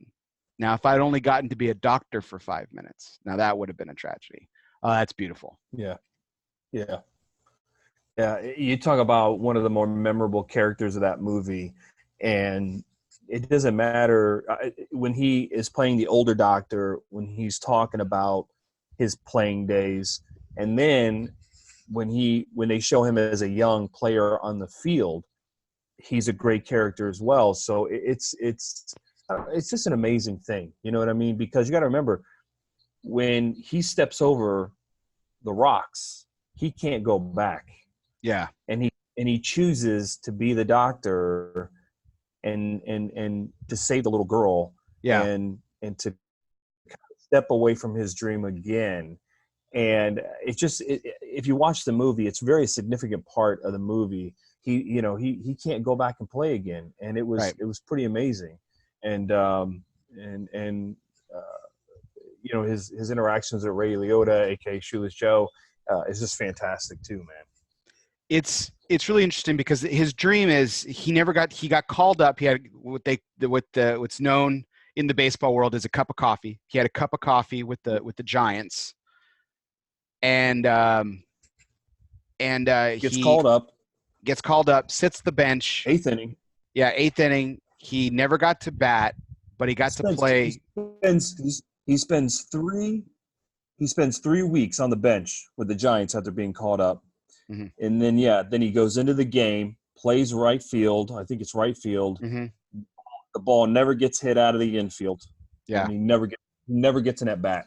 Now, if I'd only gotten to be a doctor for 5 minutes, now that would have been a tragedy. Oh, that's beautiful. Yeah. Yeah. Yeah. You talk about one of the more memorable characters of that movie, and it doesn't matter when he is playing the older doctor, when he's talking about his playing days, and then when they show him as a young player on the field, he's a great character as well. So it's just an amazing thing. You know what I mean? Because you got to remember, when he steps over the rocks, he can't go back. Yeah. And he chooses to be the doctor and to save the little girl. Yeah. And to step away from his dream again. And it's just, if you watch the movie, it's a very significant part of the movie. He can't go back and play again. And it was, right. It was pretty amazing. And his interactions with Ray Liotta, aka Shoeless Joe, is just fantastic too, man. It's really interesting because his dream is he got called up. He had what's known in the baseball world as a cup of coffee. He had a cup of coffee with the Giants, and Gets called up, sits the bench. Eighth inning. Yeah, eighth inning. He never got to bat, but he spends 3 weeks on the bench with the Giants after being called up. Mm-hmm. And then he goes into the game, plays right field. I think it's right field. Mm-hmm. The ball never gets hit out of the infield. Yeah. And he never gets in that bat.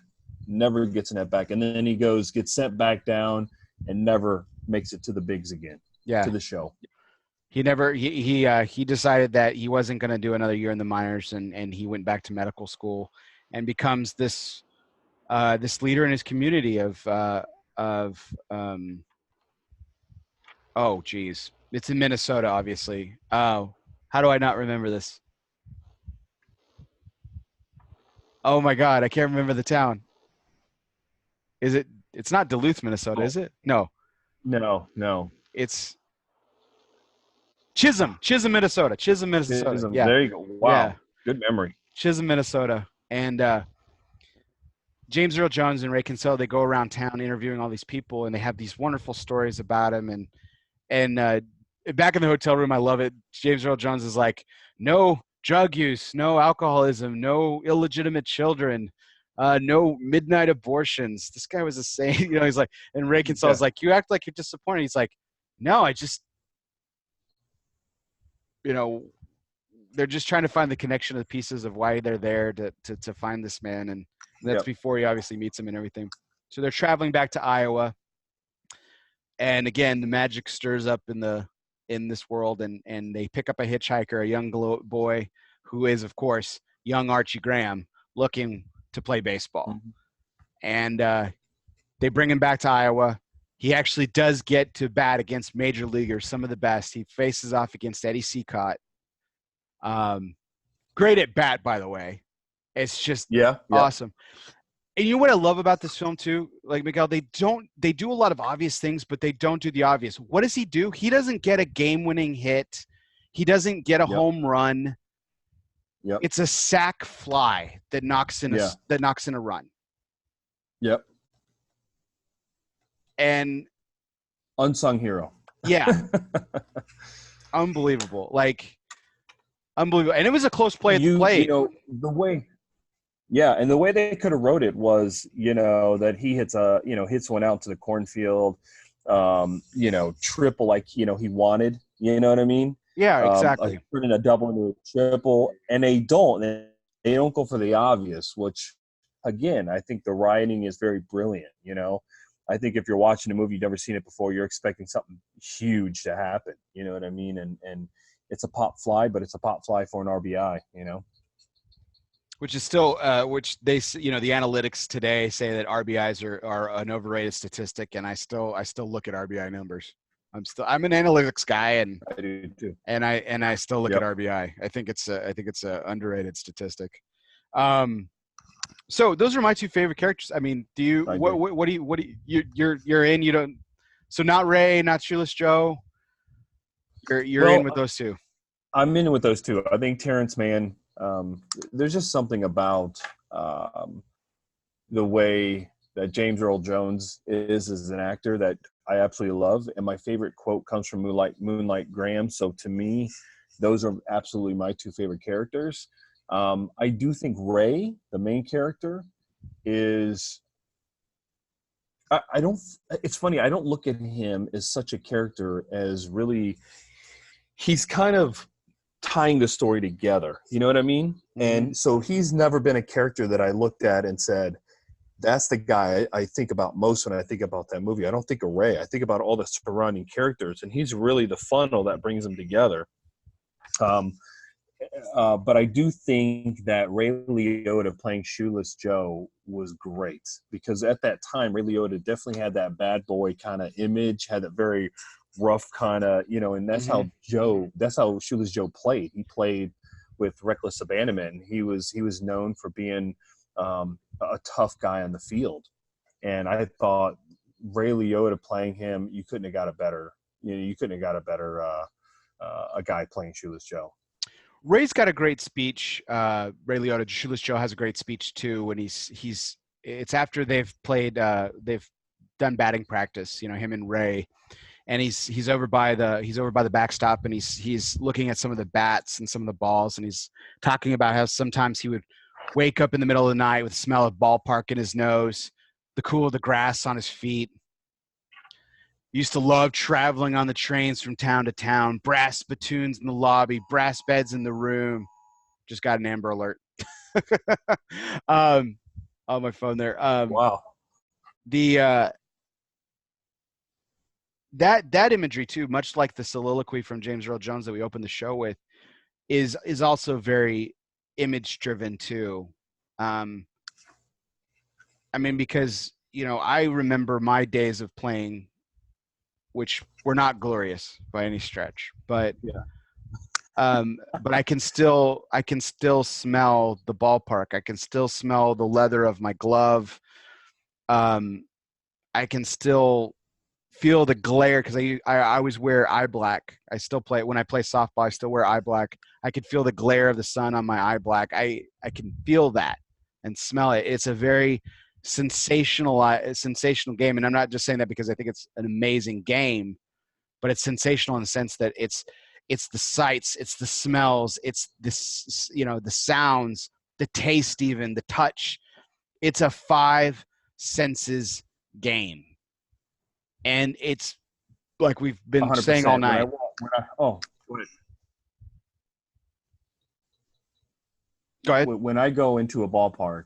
Never gets in that back. And then he gets sent back down and never makes it to the bigs again. Yeah. To the show. He decided that he wasn't going to do another year in the minors, and he went back to medical school and becomes this leader in his community oh geez, it's in Minnesota, obviously. Oh, how do I not remember this? Oh my God, I can't remember the town. It's not Duluth, Minnesota, is it? No. It's Chisholm, Minnesota. Chisholm. Yeah. There you go. Wow. Yeah. Good memory. Chisholm, Minnesota. And James Earl Jones and Ray Kinsella, they go around town interviewing all these people, and they have these wonderful stories about him. And back in the hotel room, I love it. James Earl Jones is like, no drug use, no alcoholism, no illegitimate children, no midnight abortions. This guy was a saint. He's like, and Ray Kinsella's like, you act like you're disappointed. He's like, no, I just, they're just trying to find the connection of the pieces of why they're there to find this man. And that's before he obviously meets him and everything. So they're traveling back to Iowa. And again, the magic stirs up in the in this world, and they pick up a hitchhiker, a young boy who is, of course, young Archie Graham, looking to play baseball. Mhm. And they bring him back to Iowa. He actually does get to bat against major leaguers, some of the best. He faces off against Eddie Seacott. Great at bat, by the way. It's just awesome. And you know what I love about this film too? Like, Miguel, they do a lot of obvious things, but they don't do the obvious. What does he do? He doesn't get a game-winning hit. He doesn't get a home run. Yep. It's a sac fly that knocks in a run. Yep. And unsung hero. Yeah. Unbelievable. Like, unbelievable. And it was a close play at the plate. You know, the way and the way they could have wrote it was, you know, that he hits one out to the cornfield, you know, triple like, you know, he wanted, you know what I mean? Yeah, exactly. Like turning a double into a triple, and they don't go for the obvious, which again, I think the writing is very brilliant. You know, I think if you're watching a movie, you've never seen it before, you're expecting something huge to happen. You know what I mean? And it's a pop fly, but it's a pop fly for an RBI, you know? Which is still, which they, you know, the analytics today say that RBIs are an overrated statistic, and I still look at RBI numbers. I'm an analytics guy, and I do too. And I still look at RBI. I think it's a underrated statistic. So those are my two favorite characters. I mean, do you what do you you're in? You don't. So not Ray, not Shoeless Joe. You're in with those two. I'm in with those two. I think Terrence Mann. There's just something about the way that James Earl Jones is as an actor that I absolutely love. And my favorite quote comes from Moonlight Graham. So to me, those are absolutely my two favorite characters. I do think Ray, the main character, is it's funny, I don't look at him as such a character as really, he's kind of tying the story together. You know what I mean? Mm-hmm. And so he's never been a character that I looked at and said, that's the guy I think about most when I think about that movie. I don't think of Ray. I think about all the surrounding characters, and he's really the funnel that brings them together. But I do think that Ray Liotta playing Shoeless Joe was great, because at that time, Ray Liotta definitely had that bad boy kind of image, had that very rough kind of, you know, and that's how Shoeless Joe played. He played with reckless abandonment. He was known for being a tough guy on the field. And I thought Ray Liotta playing him, you couldn't have got a better a guy playing Shoeless Joe. Ray's got a great speech. Ray Liotta, Shoeless Joe, has a great speech too. When it's after they've done batting practice, you know, him and Ray, and he's over by the backstop, and he's looking at some of the bats and some of the balls, and he's talking about how sometimes he would wake up in the middle of the night with the smell of ballpark in his nose, the cool of the grass on his feet. Used to love traveling on the trains from town to town, brass spittoons in the lobby, brass beds in the room. Just got an Amber Alert on my phone there. Wow. That imagery too, much like the soliloquy from James Earl Jones that we opened the show with, is also very image driven too. I mean, because, you know, I remember my days of playing, which were not glorious by any stretch, but but I can still smell the ballpark. I can still smell the leather of my glove. I can still feel the glare, because I always wear eye black. I still play when I play softball. I still wear eye black. I could feel the glare of the sun on my eye black. I can feel that and smell it. It's a very sensational game, and I'm not just saying that because I think it's an amazing game, but it's sensational in the sense that it's the sights, it's the smells, it's this, you know, the sounds, the taste, even the touch. It's a 5 senses game, and it's like we've been saying all night. Go ahead. When I go into a ballpark,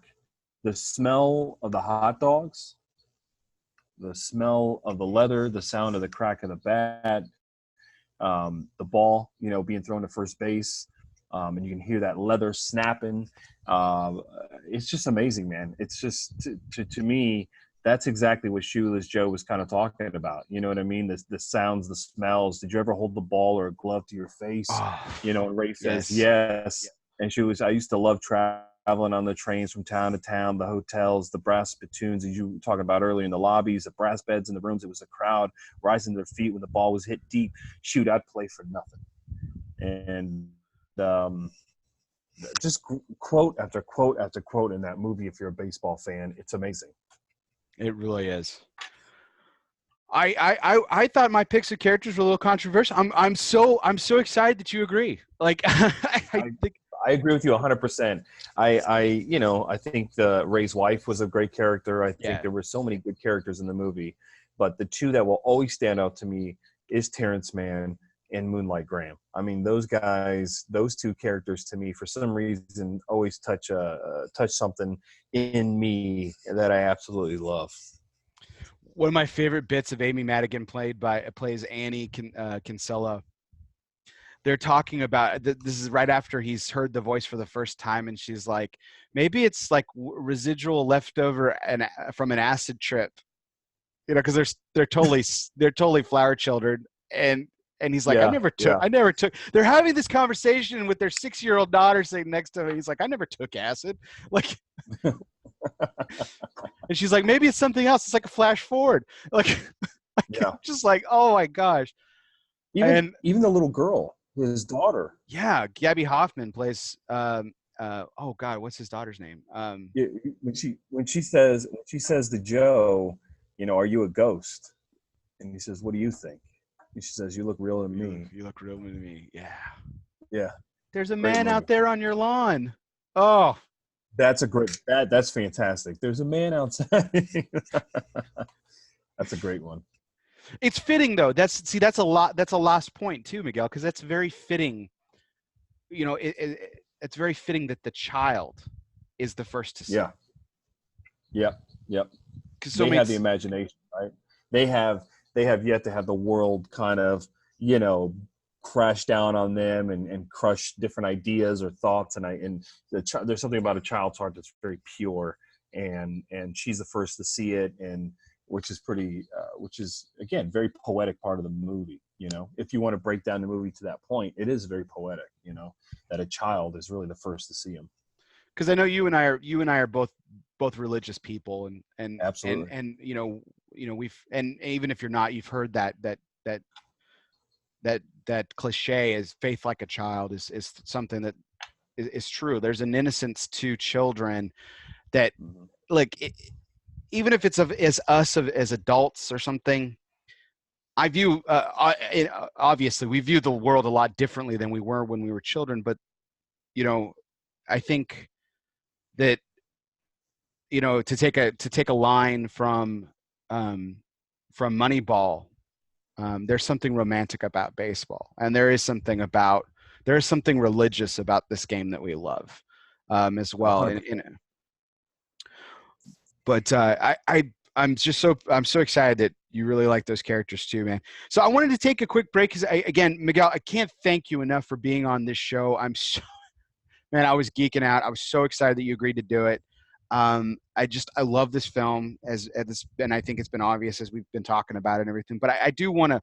the smell of the hot dogs, the smell of the leather, the sound of the crack of the bat, the ball, being thrown to first base, and you can hear that leather snapping. It's just amazing, man. It's just to me, that's exactly what Shoeless Joe was kind of talking about. You know what I mean? The sounds, the smells. Did you ever hold the ball or a glove to your face? Oh, And Ray says, yes. yes. And I used to love traveling on the trains from town to town, the hotels, the brass spittoons, as you were talking about earlier, in the lobbies, the brass beds in the rooms. It was a crowd rising to their feet when the ball was hit deep. Shoot, I'd play for nothing. And just quote after quote after quote in that movie, if you're a baseball fan, it's amazing. It really is. I thought my picks of characters were a little controversial. I'm so excited that you agree. Like I think I agree with you 100%. I think the Ray's wife was a great character. I think there were so many good characters in the movie, but the two that will always stand out to me is Terrence Mann and Moonlight Graham. I mean, those guys, those two characters to me, for some reason, always touch something in me that I absolutely love. one of my favorite bits of Amy Madigan plays Annie Kinsella. They're talking about this is right after he's heard the voice for the first time, and she's like, maybe it's like residual leftover from an acid trip, because they're totally flower children, and he's like, I never took. They're having this conversation with their 6-year-old daughter sitting next to him. He's like, I never took acid, like. And she's like, maybe it's something else. It's like a flash forward. Like, just like, oh my gosh. Even the little girl, his daughter. Yeah, Gabby Hoffman plays. Oh God, what's his daughter's name? When she says to Joe, are you a ghost? And he says, what do you think? And she says, you look real to me. You look real to me. Yeah. Yeah. There's a man out there on your lawn. Oh. That's that's fantastic. There's a man outside. That's a great one. It's fitting though. That's a last point too, Miguel, because that's very fitting. It's very fitting that the child is the first to see. Yeah. Yep. Because they have the imagination, right? They have yet to have the world kind of, crash down on them and crush different ideas or thoughts. And there's something about a child's heart that's very pure, and she's the first to see it, and which is again very poetic part of the movie. If you want to break down the movie to that point, it is very poetic. That a child is really the first to see him. Because I know you and I are both religious people, and absolutely, and we've, and even if you're not, you've heard that cliche is faith like a child is something that is true. There's an innocence to children that, like, even if it's as us as adults or something. I view obviously we view the world a lot differently than we were when we were children, but I think that to take a line from Moneyball. There's something romantic about baseball, and there is something religious about this game that we love, as well. But I'm so excited that you really like those characters too, man. So I wanted to take a quick break because again, Miguel, I can't thank you enough for being on this show. Man, I was geeking out. I was so excited that you agreed to do it. I love this film and I think it's been obvious as we've been talking about it and everything, but I do want to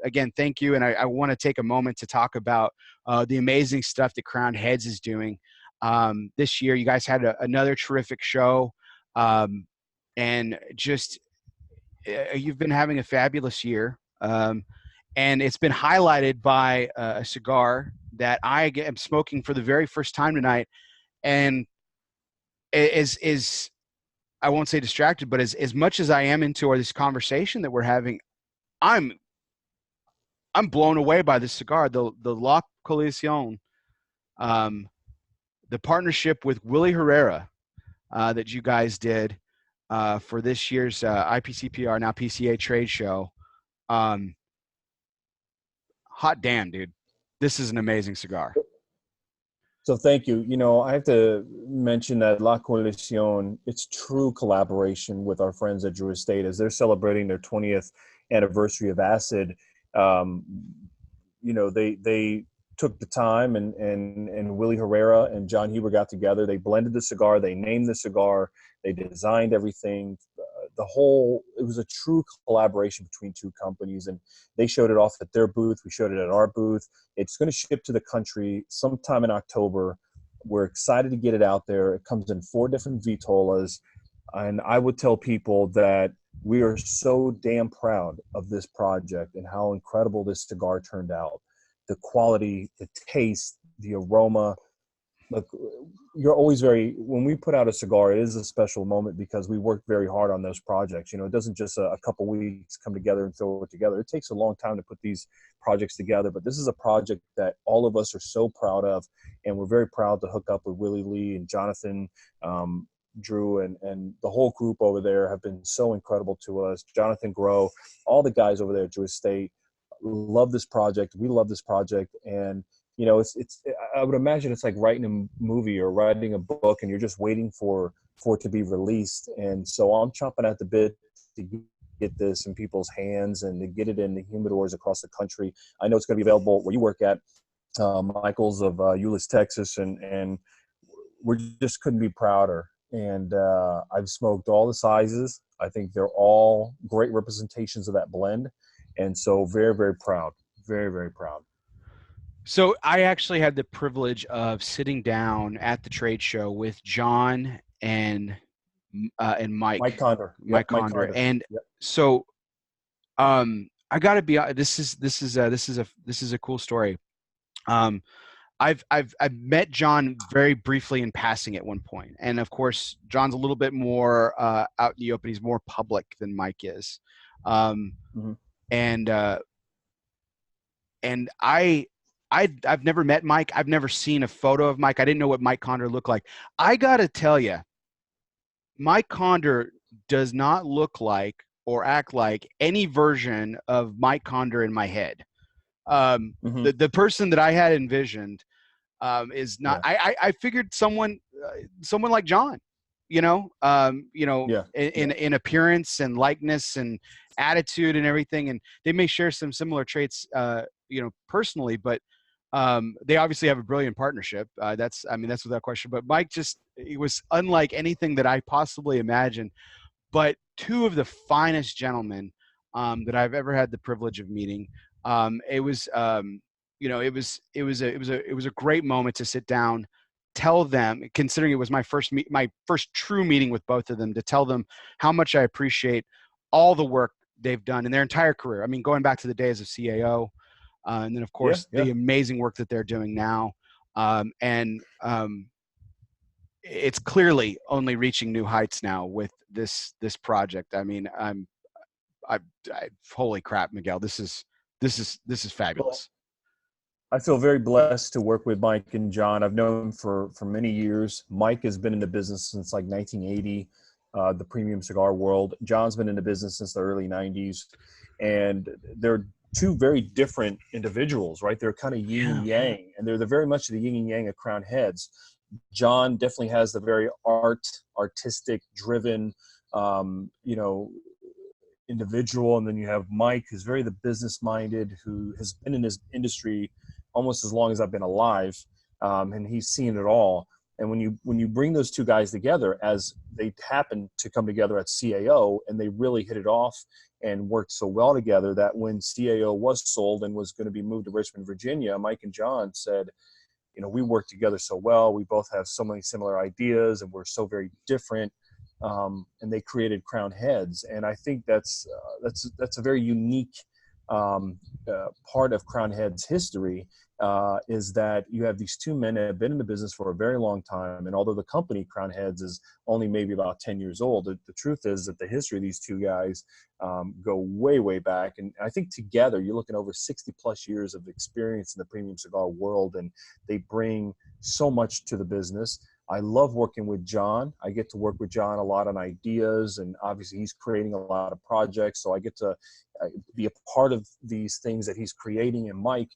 again, thank you. And I want to take a moment to talk about, the amazing stuff that Crowned Heads is doing. This year, you guys had another terrific show. And just, you've been having a fabulous year. And it's been highlighted by a cigar that I am smoking for the very first time tonight. And is I won't say distracted, but as much as I am into this conversation that we're having, I'm blown away by this cigar, the La Coalición, the partnership with Willie Herrera that you guys did for this year's IPCPR, now PCA trade show. Hot damn, dude. This is an amazing cigar. So thank you. I have to mention that La Coalición, it's true collaboration with our friends at Drew Estate as they're celebrating their 20th anniversary of Acid. um, they took the time, and Willie Herrera and John Huber got together. They blended the cigar. They named the cigar. They designed everything. It was a true collaboration between two companies, and they showed it off at their booth. We showed it at our booth. It's going to ship to the country sometime in October. We're excited to get it out there. It comes in 4 different vitolas, and I would tell people that we are so damn proud of this project and how incredible this cigar turned out. The quality, the taste, the aroma. Look, you're always when we put out a cigar, it is a special moment because we work very hard on those projects. It doesn't just a couple weeks come together and throw it together. It takes a long time to put these projects together, but this is a project that all of us are so proud of, and we're very proud to hook up with Willie Lee and Jonathan, Drew, and the whole group over there have been so incredible to us. Jonathan Grow, all the guys over there at Jewish State love this project. We love this project, and it's I would imagine it's like writing a movie or writing a book, and you're just waiting for it to be released. And so I'm chomping at the bit to get this in people's hands and to get it in the humidors across the country. I know it's going to be available where you work at, Michael's of Euless, Texas, and we just couldn't be prouder. And I've smoked all the sizes. I think they're all great representations of that blend, and so very, very proud, very, very proud. So I actually had the privilege of sitting down at the trade show with John and Mike. Mike Conder. Mike Conder. And so I got to be this is a cool story. I've met John very briefly in passing at one point, and of course John's a little bit more out in the open. He's more public than Mike is, and I've never met Mike. I've never seen a photo of Mike. I didn't know what Mike Conder looked like. I gotta tell you, Mike Conder does not look like or act like any version of Mike Conder in my head. The person that I had envisioned is not. Yeah. I figured someone like John, in appearance and likeness and attitude and everything, and they may share some similar traits, personally, but they obviously have a brilliant partnership. That's without question. But Mike he was unlike anything that I possibly imagined. But 2 of the finest gentlemen that I've ever had the privilege of meeting. It was a great moment to sit down, tell them, considering it was my first true meeting with both of them, to tell them how much I appreciate all the work they've done in their entire career. I mean, going back to the days of CAO, and then of course the amazing work that they're doing now, it's clearly only reaching new heights now with this project. I mean, holy crap, Miguel, this is fabulous. Well, I feel very blessed to work with Mike and John. I've known them for many years. Mike has been in the business since like 1980, the premium cigar world. John's been in the business since the early 90s, and they're 2 very different individuals, right? They're kind of yin and yang, and they're very much the yin and yang of Crown Heads. John definitely has the very artistic driven, individual. And then you have Mike, who's very the business minded, who has been in this industry almost as long as I've been alive. And he's seen it all. And when you bring those 2 guys together, as they happen to come together at CAO, and they really hit it off and worked so well together that when CAO was sold and was going to be moved to Richmond, Virginia, Mike and John said, we work together so well. We both have so many similar ideas, and we're so very different. And they created Crown Heads, and I think that's a very unique part of Crown Heads history, is that you have these 2 men that have been in the business for a very long time. And although the company Crown Heads is only maybe about 10 years old, the truth is that the history of these 2 guys go way, way back. And I think together you're looking over 60 plus years of experience in the premium cigar world, and they bring so much to the business. I love working with John. I get to work with John a lot on ideas, and obviously he's creating a lot of projects. So I get to be a part of these things that he's creating. And Mike,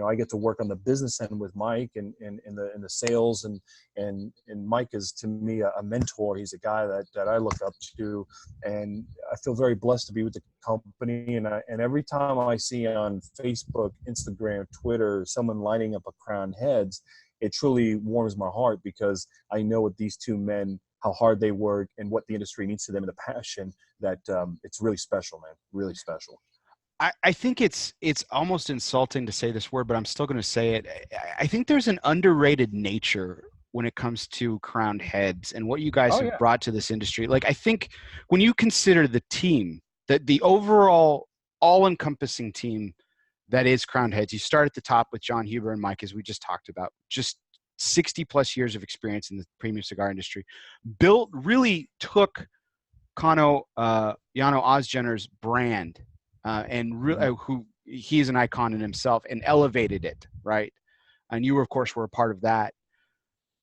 I get to work on the business end with Mike and in the sales, and Mike is to me a mentor. He's a guy that I look up to, and I feel very blessed to be with the company. And every time I see on Facebook, Instagram, Twitter, someone lining up a Crown Heads, it truly warms my heart, because I know with these two men, how hard they work and what the industry needs to them, and the passion that it's really special, man. Really special. I think it's almost insulting to say this word, but I'm still going to say it. I think there's an underrated nature when it comes to Crowned Heads and what you guys have brought to this industry. Like, I think when you consider the team, that the overall all-encompassing team that is Crowned Heads, you start at the top with John Huber and Mike, as we just talked about, just 60 plus years of experience in the premium cigar industry, really took Yano Ozgener's brand, who he's an icon in himself, and elevated it, right? And you, of course, were a part of that.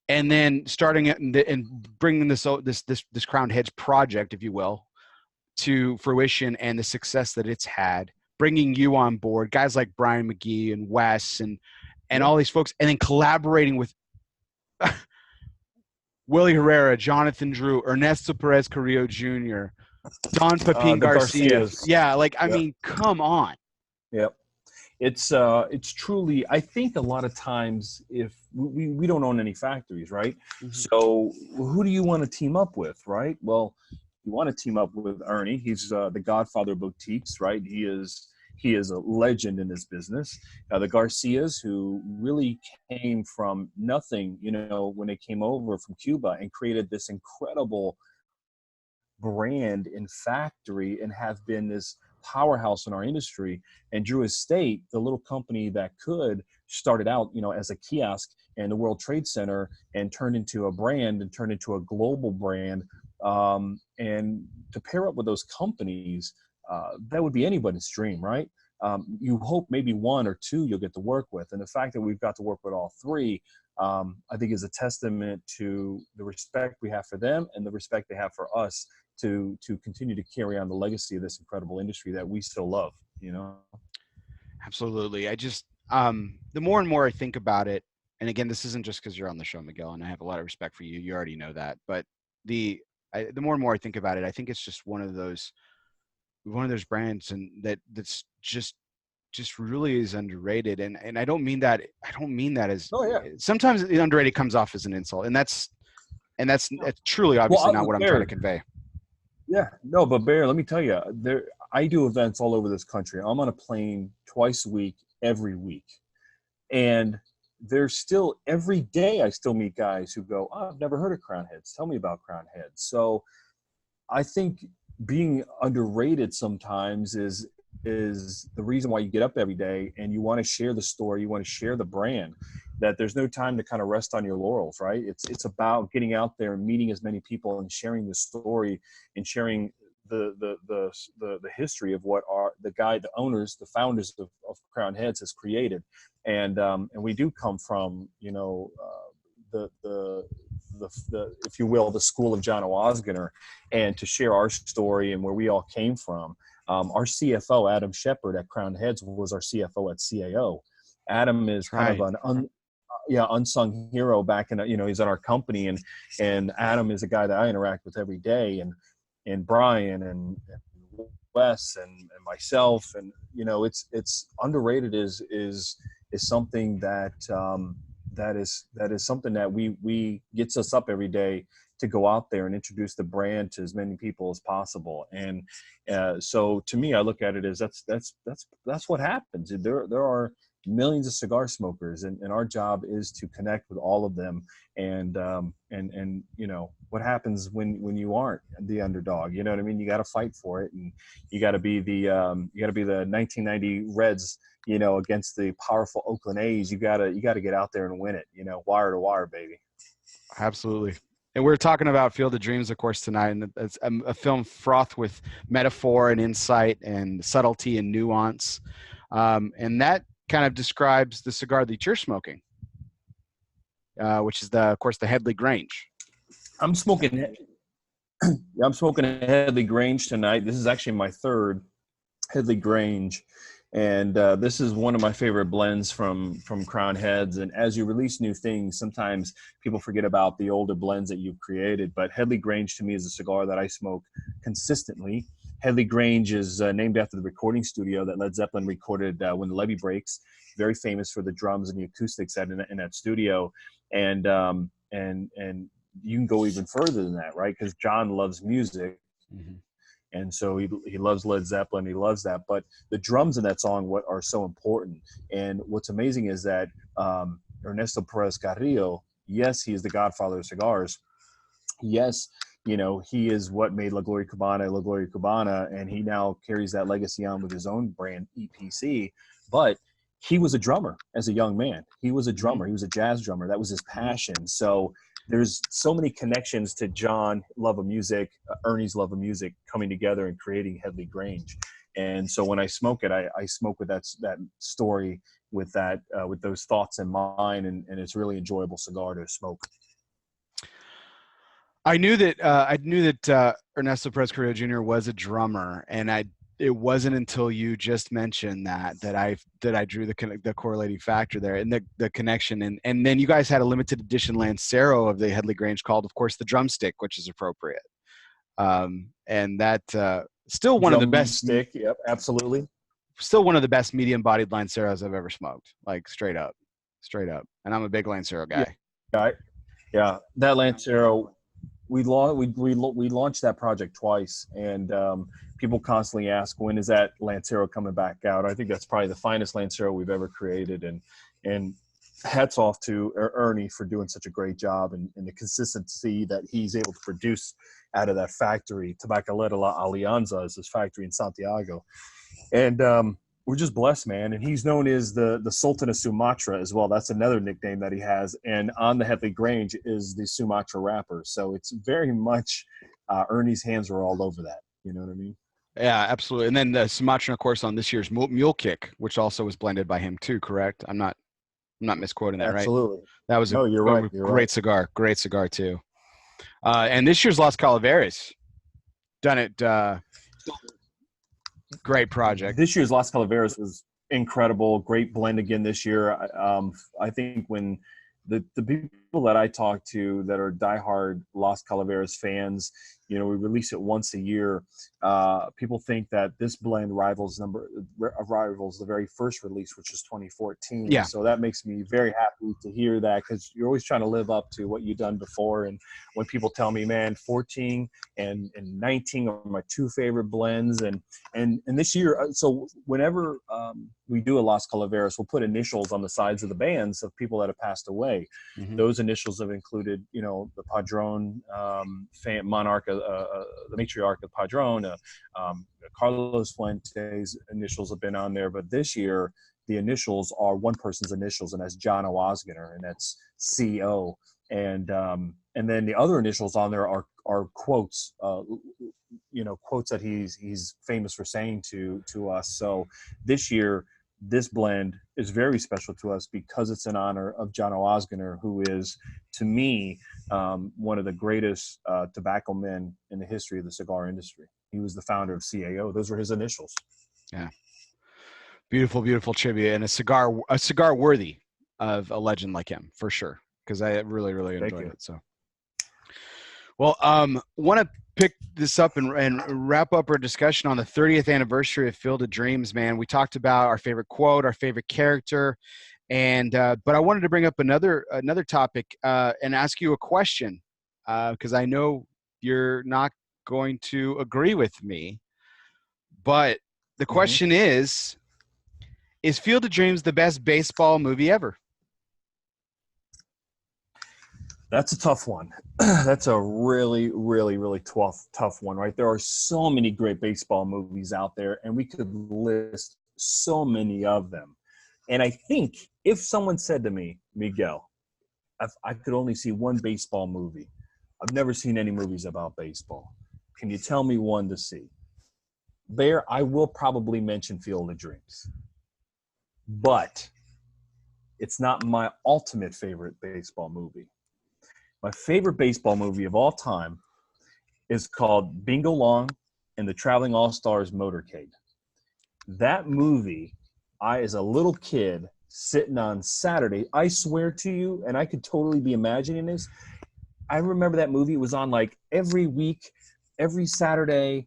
And then starting it and bringing this Crowned Heads project, if you will, to fruition, and the success that it's had, bringing you on board, guys like Brian McGee and Wes and all these folks, and then collaborating with Willie Herrera, Jonathan Drew, Ernesto Perez Carrillo Jr., Don Pepin Garcia. Yeah, I mean, come on. Yep. It's truly, I think a lot of times, if we don't own any factories, right? Mm-hmm. So who do you want to team up with, right? Well, you want to team up with Ernie. He's the godfather of boutiques, right? He is a legend in this business. The Garcias, who really came from nothing, when they came over from Cuba and created this incredible brand and factory, and have been this powerhouse in our industry. And Drew Estate, the little company that started out, as a kiosk in the World Trade Center, and turned into a brand and turned into a global brand. And to pair up with those companies, that would be anybody's dream, right? You hope maybe one or two you'll get to work with. And the fact that we've got to work with all three, I think is a testament to the respect we have for them and the respect they have for us to continue to carry on the legacy of this incredible industry that we still love, Absolutely. I just, the more and more I think about it, and again, this isn't just because you're on the show, Miguel, and I have a lot of respect for you. You already know that. But the more and more I think about it, I think it's just one of those brands, and that's just really is underrated. And I don't mean that as, sometimes the underrated comes off as an insult, and that's truly obviously not what I'm trying to convey. Yeah, no, but Bear, let me tell you, I do events all over this country. I'm on a plane twice a week, every week. And there's still, every day I still meet guys who go, I've never heard of Crown Heads. Tell me about Crown Heads. So I think being underrated sometimes is the reason why you get up every day and you want to share the story, you want to share the brand, that there's no time to kind of rest on your laurels, right? It's about getting out there and meeting as many people and sharing the story and sharing the history of what the owners, the founders of Crown Heads has created. And we do come from, the if you will, the school of John Ozgener, and to share our story and where we all came from. Our CFO, Adam Shepard at Crown Heads, was our CFO at CAO. Adam is kind of an unsung hero back in, he's in our company, and Adam is a guy that I interact with every day, and Brian and Wes and myself, and it's underrated is something that is something that we gets us up every day to go out there and introduce the brand to as many people as possible. And so to me, I look at it as that's what happens. There are millions of cigar smokers, and our job is to connect with all of them. And what happens when you aren't the underdog? You know what I mean? You got to fight for it, and you got to be the 1990 Reds, against the powerful Oakland A's. You got to get out there and win it, wire to wire, baby. Absolutely. And we're talking about Field of Dreams, of course, tonight, and it's a film fraught with metaphor and insight and subtlety and nuance, and that kind of describes the cigar that you're smoking. which is of course, the Headley Grange. I'm smoking. I'm smoking a Headley Grange tonight. This is actually my third Headley Grange, and this is one of my favorite blends from Crown Heads. And as you release new things, sometimes people forget about the older blends that you've created. But Headley Grange to me is a cigar that I smoke consistently. Headley Grange is named after the recording studio that Led Zeppelin recorded When the Levee Breaks. Very famous for the drums and the acoustics in that studio, and you can go even further than that, right? Because John loves music. Mm-hmm. And so he loves Led Zeppelin. He loves that. But the drums in that song are so important. And what's amazing is that Ernesto Perez Carrillo, yes, he is the godfather of cigars. Yes, he is what made La Gloria Cubana, and he now carries that legacy on with his own brand, EPC. But he was a drummer as a young man. He was a drummer. He was a jazz drummer. That was his passion. So there's so many connections to John love of music, Ernie's love of music coming together and creating Headley Grange. And so when I smoke it, I smoke with that story, with those thoughts in mind, and it's a really enjoyable cigar to smoke. I knew that Ernesto Perez Carrillo Jr. was a drummer, and it wasn't until you just mentioned that I drew the correlating factor there and the connection, and then you guys had a limited edition Lancero of the Headley Grange called, of course, the Drumstick, which is appropriate, and that still one of the best. Stick, yep, absolutely. Still one of the best medium-bodied Lanceros I've ever smoked, like straight up, and I'm a big Lancero guy. Yeah, that Lancero. We launched that project twice, and people constantly ask, when is that Lancero coming back out? I think that's probably the finest Lancero we've ever created, and hats off to Ernie for doing such a great job, and the consistency that he's able to produce out of that factory. Tabacalera La Alianza is his factory in Santiago, and we're just blessed, man. And he's known as the Sultan of Sumatra as well. That's another nickname that he has. And on the Headley Grange is the Sumatra wrapper. So it's very much Ernie's hands were all over that. You know what I mean? Yeah, absolutely. And then the Sumatra, of course, on this year's Mule Kick, which also was blended by him too, correct? I'm not misquoting that, Absolutely. Right? That was you're right. You're great cigar. Great cigar too. And this year's Las Calaveras, done it. Great project. This year's Las Calaveras was incredible. Great blend again this year. I think when the people that I talk to that are diehard Las Calaveras fans, we release it once a year. People think that this blend rivals the very first release, which is 2014. Yeah. So that makes me very happy to hear that, because you're always trying to live up to what you've done before. And when people tell me, man, 14 and 19 are my two favorite blends, and this year, so whenever we do a Las Calaveras, we'll put initials on the sides of the bands of people that have passed away. Mm-hmm. Those initials have included, the Padron, Monarch, the matriarch of Padron, Carlos Fuentes' initials have been on there. But this year, the initials are one person's initials, and that's John O'Osgener, and that's CO. And then the other initials on there are quotes, quotes that he's famous for saying to us. So this year, this blend is very special to us because it's in honor of John O'Osgener, who is, to me, one of the greatest tobacco men in the history of the cigar industry. He was the founder of CAO. Those were his initials. Yeah. Beautiful, beautiful tribute, and a cigar worthy of a legend like him, for sure, because I really, really enjoyed it. So, well, want to pick this up and wrap up our discussion on the 30th anniversary of Field of Dreams, man. We talked about our favorite quote, our favorite character, and but I wanted to bring up another topic and ask you a question, because I know you're not going to agree with me, but the question is Field of Dreams the best baseball movie ever? That's a tough one. That's a really, really, really tough one, right? There are so many great baseball movies out there, and we could list so many of them. And I think if someone said to me, Miguel, I could only see one baseball movie. I've never seen any movies about baseball. Can you tell me one to see? I will probably mention Field of Dreams. But it's not my ultimate favorite baseball movie. My favorite baseball movie of all time is called Bingo Long and the Traveling All-Stars Motorcade. That movie, as a little kid, sitting on Saturday, I swear to you, and I could totally be imagining this, I remember that movie was on like every week, every Saturday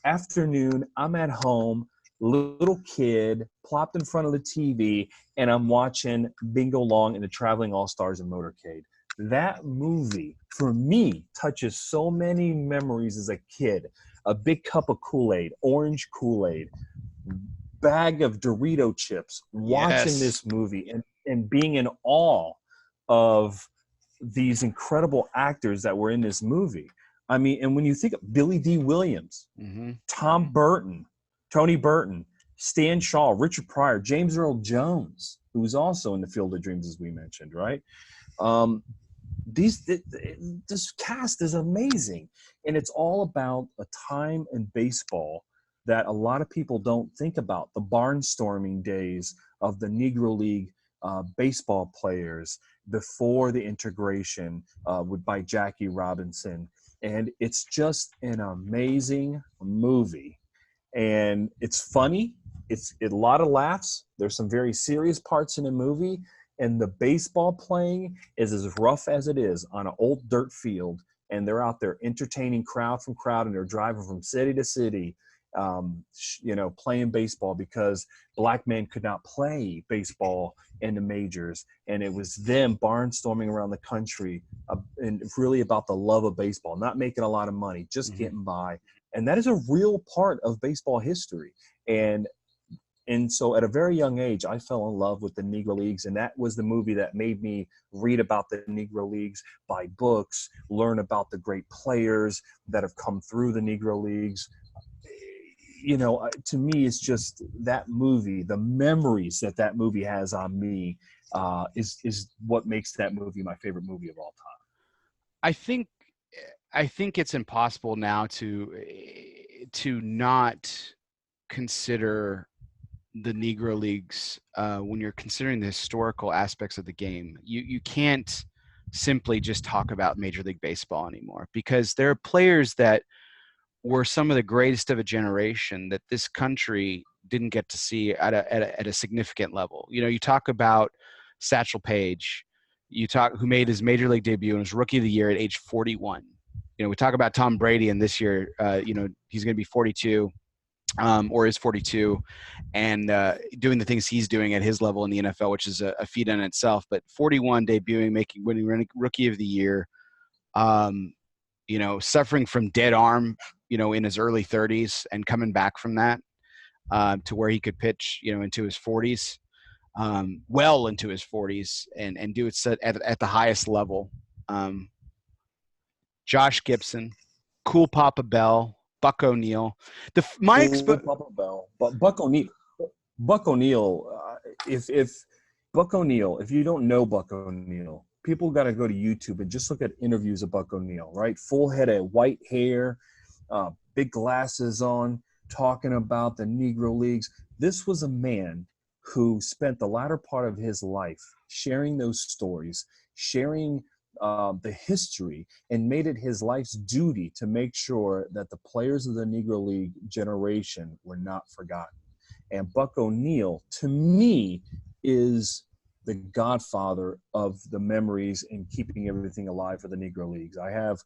afternoon. I'm at home, little kid, plopped in front of the TV, and I'm watching Bingo Long and the Traveling All-Stars and Motorcade. That movie, for me, touches so many memories as a kid. A big cup of Kool-Aid, orange Kool-Aid, bag of Dorito chips, watching this movie and being in awe of these incredible actors that were in this movie. I mean, and when you think of Billy D. Williams, Tom Burton, Tony Burton, Stan Shaw, Richard Pryor, James Earl Jones, who was also in The Field of Dreams, as we mentioned, right? This cast is amazing, and it's all about a time in baseball that a lot of people don't think about. The barnstorming days of the Negro League baseball players before the integration by Jackie Robinson. And it's just an amazing movie. And it's funny. It's a lot of laughs. There's some very serious parts in the movie. And the baseball playing is as rough as it is on an old dirt field. And they're out there entertaining crowd from crowd, and they're driving from city to city, playing baseball because black men could not play baseball in the majors. And it was them barnstorming around the country and really about the love of baseball, not making a lot of money, just getting by. And that is a real part of baseball history. And so at a very young age, I fell in love with the Negro Leagues, and that was the movie that made me read about the Negro Leagues, buy books, learn about the great players that have come through the Negro Leagues. To me, it's just that movie, the memories that movie has on me is what makes that movie my favorite movie of all time. I think it's impossible now to not consider the Negro Leagues when you're considering the historical aspects of the game. You can't simply just talk about Major League Baseball anymore, because there are players that were some of the greatest of a generation that this country didn't get to see at a significant level. You talk about Satchel Paige, who made his Major League debut and was Rookie of the Year at age 41. We talk about Tom Brady, and this year, he's going to be 42. Or is 42, and doing the things he's doing at his level in the NFL, which is a feat in itself. But 41, debuting, winning Rookie of the Year, suffering from dead arm, in his early 30s, and coming back from that to where he could pitch, into his 40s, well into his 40s, and do it at the highest level. Josh Gibson, Cool Papa Bell, Buck O'Neil. Papa Bell, but Buck O'Neil. If Buck O'Neil, if you don't know Buck O'Neil, people got to go to YouTube and just look at interviews of Buck O'Neil. Right, full head of white hair, big glasses on, talking about the Negro Leagues. This was a man who spent the latter part of his life sharing those stories, sharing the history, and made it his life's duty to make sure that the players of the Negro League generation were not forgotten. And Buck O'Neil, to me, is the godfather of the memories and keeping everything alive for the Negro Leagues. I have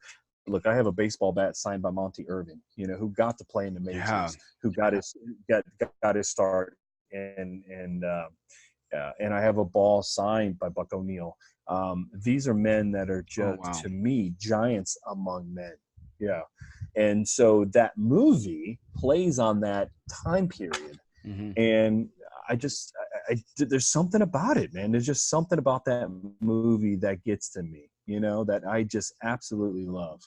a baseball bat signed by Monty Irvin, who got to play in the majors, who got his start, and I have a ball signed by Buck O'Neil. These are men that are just, to me, giants among men. Yeah. And so that movie plays on that time period. And there's something about it, man. There's just something about that movie that gets to me, that I just absolutely love.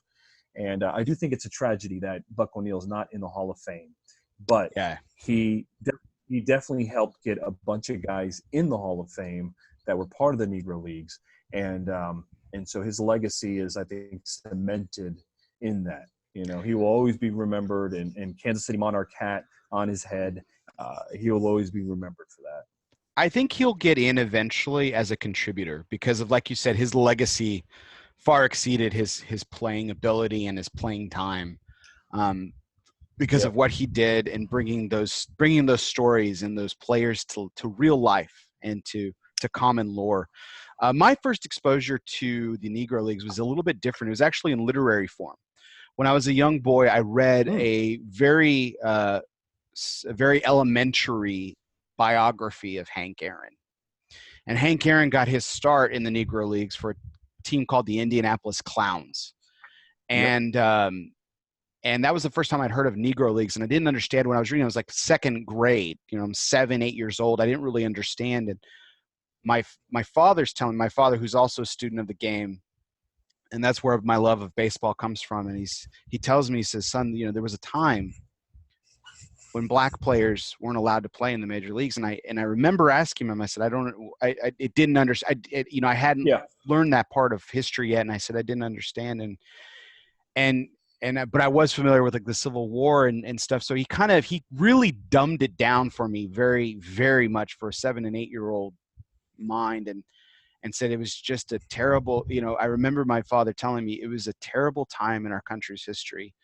And I do think it's a tragedy that Buck O'Neil's not in the Hall of Fame, but he definitely helped get a bunch of guys in the Hall of Fame that were part of the Negro Leagues. And so his legacy is, I think, cemented in that. He will always be remembered, and Kansas City Monarch hat on his head. He will always be remembered for that. I think he'll get in eventually as a contributor because of, like you said, his legacy far exceeded his playing ability and his playing time, because of Yep. what he did and bringing those stories and those players to real life and to common lore. My first exposure to the Negro Leagues was a little bit different. It was actually in literary form. When I was a young boy, I read a very elementary biography of Hank Aaron. And Hank Aaron got his start in the Negro Leagues for a team called the Indianapolis Clowns. Yep. And that was the first time I'd heard of Negro Leagues. And I didn't understand when I was reading. I was like second grade. I'm 7, 8 years old. I didn't really understand it. My father's telling my father, who's also a student of the game, and that's where my love of baseball comes from. And he tells me, he says, son, there was a time when black players weren't allowed to play in the major leagues. And I remember asking him, I said, it didn't understand. I hadn't learned that part of history yet. And I said, I didn't understand. But I was familiar with like the Civil War and stuff. So he really dumbed it down for me very, very much for a 7 and 8 year old mind. And said it was just a terrible, I remember my father telling me it was a terrible time in our country's history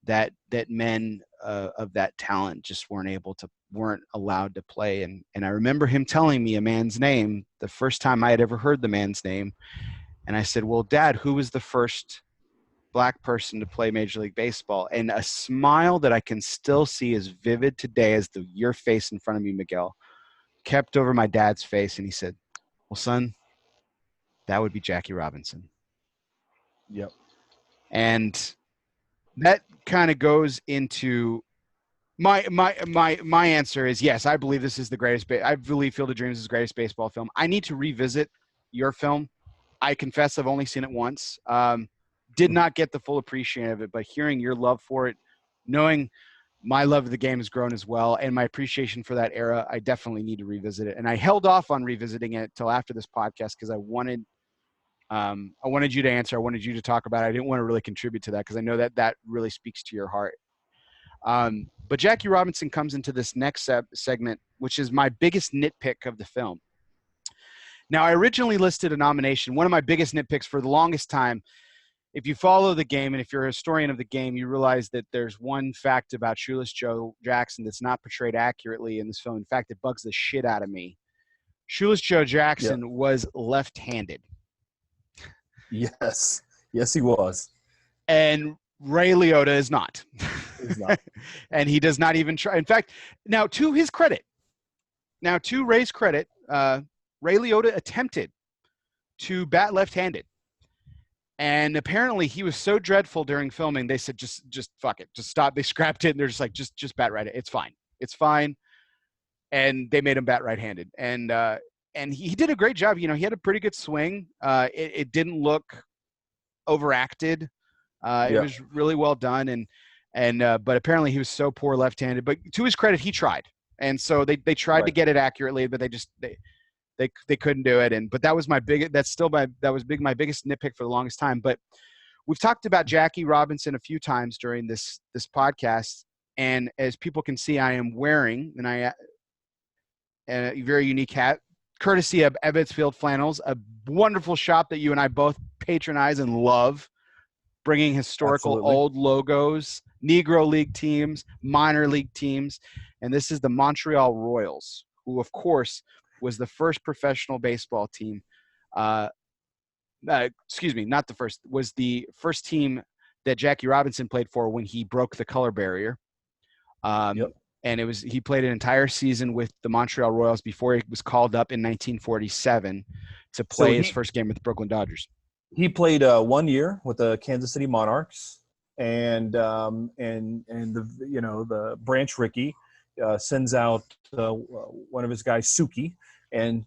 that men of that talent just weren't allowed to play. And I remember him telling me a man's name, the first time I had ever heard the man's name. And I said, well, Dad, who was the first black person to play Major League Baseball? And a smile that I can still see as vivid today as your face in front of me, Miguel, kept over my dad's face. And he said, well, son, that would be Jackie Robinson. Yep. And that kind of goes into my answer is yes, I believe this is the greatest. I believe Field of Dreams is the greatest baseball film. I need to revisit your film. I confess I've only seen it once. Did not get the full appreciation of it, but hearing your love for it, knowing my love of the game has grown as well, and my appreciation for that era, I definitely need to revisit it. And I held off on revisiting it till after this podcast because I wanted you to answer. I wanted you to talk about it. I didn't want to really contribute to that because I know that really speaks to your heart. But Jackie Robinson comes into this next segment, which is my biggest nitpick of the film. Now, I originally listed a nomination. One of my biggest nitpicks for the longest time, if you follow the game and if you're a historian of the game, you realize that there's one fact about Shoeless Joe Jackson that's not portrayed accurately in this film. In fact, it bugs the shit out of me. Shoeless Joe Jackson was left-handed. Yes, he was. And Ray Liotta is not. He's not. And he does not even try. In fact, now to Ray's credit, Ray Liotta attempted to bat left-handed. And apparently he was so dreadful during filming, they said, just fuck it. Just stop. They scrapped it, and they're just like, just bat right. It's fine. It's fine. And they made him bat right-handed. And he did a great job. He had a pretty good swing. It didn't look overacted. It was really well done. But apparently he was so poor left-handed. But to his credit, he tried. And so they tried to get it accurately, but they couldn't do it. But that was my biggest nitpick for the longest time. But we've talked about Jackie Robinson a few times during this podcast. And as people can see, I am wearing a very unique hat, courtesy of Ebbets Field Flannels, a wonderful shop that you and I both patronize and love, bringing historical old logos, Negro League teams, minor league teams. And this is the Montreal Royals, who, of course, was the first professional baseball team. Excuse me, not the first, was the first team that Jackie Robinson played for when he broke the color barrier. And he played an entire season with the Montreal Royals before he was called up in 1947 to play his first game with the Brooklyn Dodgers. He played 1 year with the Kansas City Monarchs, and the Branch Rickey sends out one of his guys, Suki, and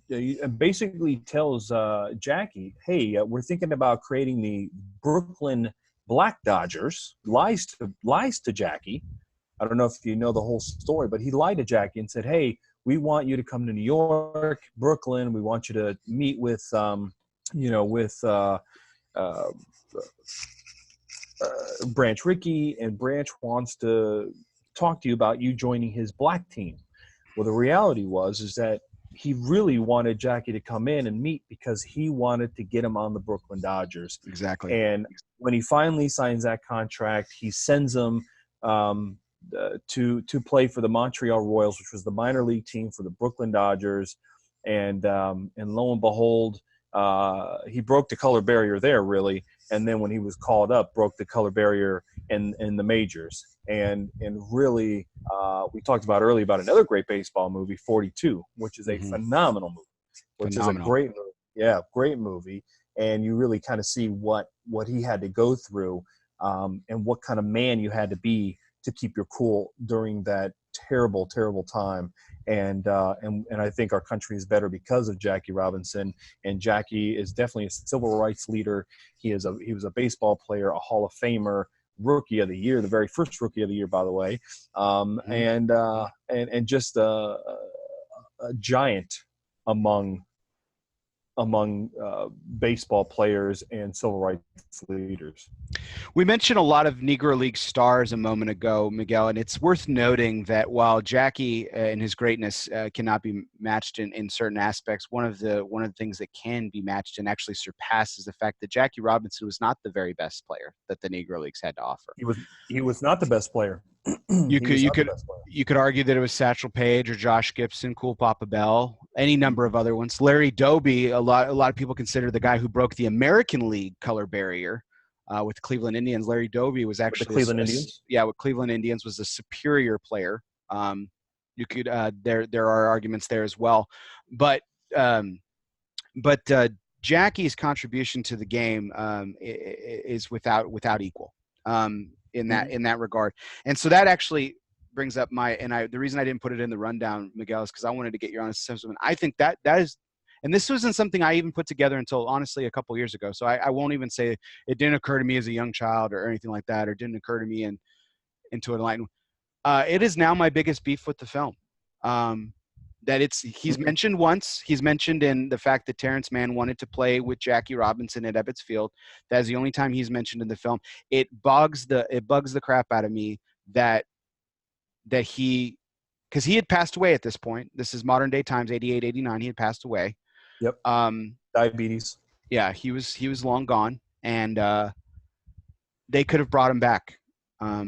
basically tells Jackie, "Hey, we're thinking about creating the Brooklyn Black Dodgers." Lies to Jackie. I don't know if you know the whole story, but he lied to Jackie and said, "Hey, we want you to come to New York, Brooklyn. We want you to meet with, Branch Rickey, and Branch wants to talk to you about you joining his black team." Well, the reality is that he really wanted Jackie to come in and meet because he wanted to get him on the Brooklyn Dodgers. Exactly. And when he finally signs that contract, he sends him to play for the Montreal Royals, which was the minor league team for the Brooklyn Dodgers. And lo and behold, he broke the color barrier there, really. And then when he was called up, broke the color barrier in the majors. And really, we talked about earlier about another great baseball movie, 42, which is a phenomenal movie, which is a great movie. Yeah, great movie. And you really kind of see what he had to go through, and what kind of man you had to be to keep your cool during that terrible, terrible time. And I think our country is better because of Jackie Robinson. And Jackie is definitely a civil rights leader. He was a baseball player, a Hall of Famer, Rookie of the Year, the very first Rookie of the Year, by the way, and just a giant among baseball players and civil rights leaders. We mentioned a lot of Negro League stars a moment ago, Miguel, and it's worth noting that while Jackie and his greatness cannot be matched in certain aspects, one of the things that can be matched and actually surpasses the fact that Jackie Robinson was not the very best player that the Negro Leagues had to offer. He was not the best player. You could argue that it was Satchel Paige or Josh Gibson, Cool Papa Bell, any number of other ones. Larry Doby, a lot of people consider the guy who broke the American League color barrier with the Cleveland Indians. Larry Doby was actually with Indians. With Cleveland Indians was a superior player. You could there are arguments there as well, but Jackie's contribution to the game is without equal. In that regard. And so that actually brings up the reason I didn't put it in the rundown, Miguel, is because I wanted to get your honest assessment. I think that is, and this wasn't something I even put together until honestly a couple years ago. So I won't even say it didn't occur to me as a young child or anything like that, or didn't occur to me into enlightenment. It is now my biggest beef with the film. He's mentioned once. He's mentioned in the fact that Terrence Mann wanted to play with Jackie Robinson at Ebbets Field. That is the only time he's mentioned in the film. It bugs the crap out of me that he, because he had passed away at this point. This is modern day times, 88, 89. He had passed away. Yep. Diabetes. Yeah, he was long gone, and they could have brought him back. I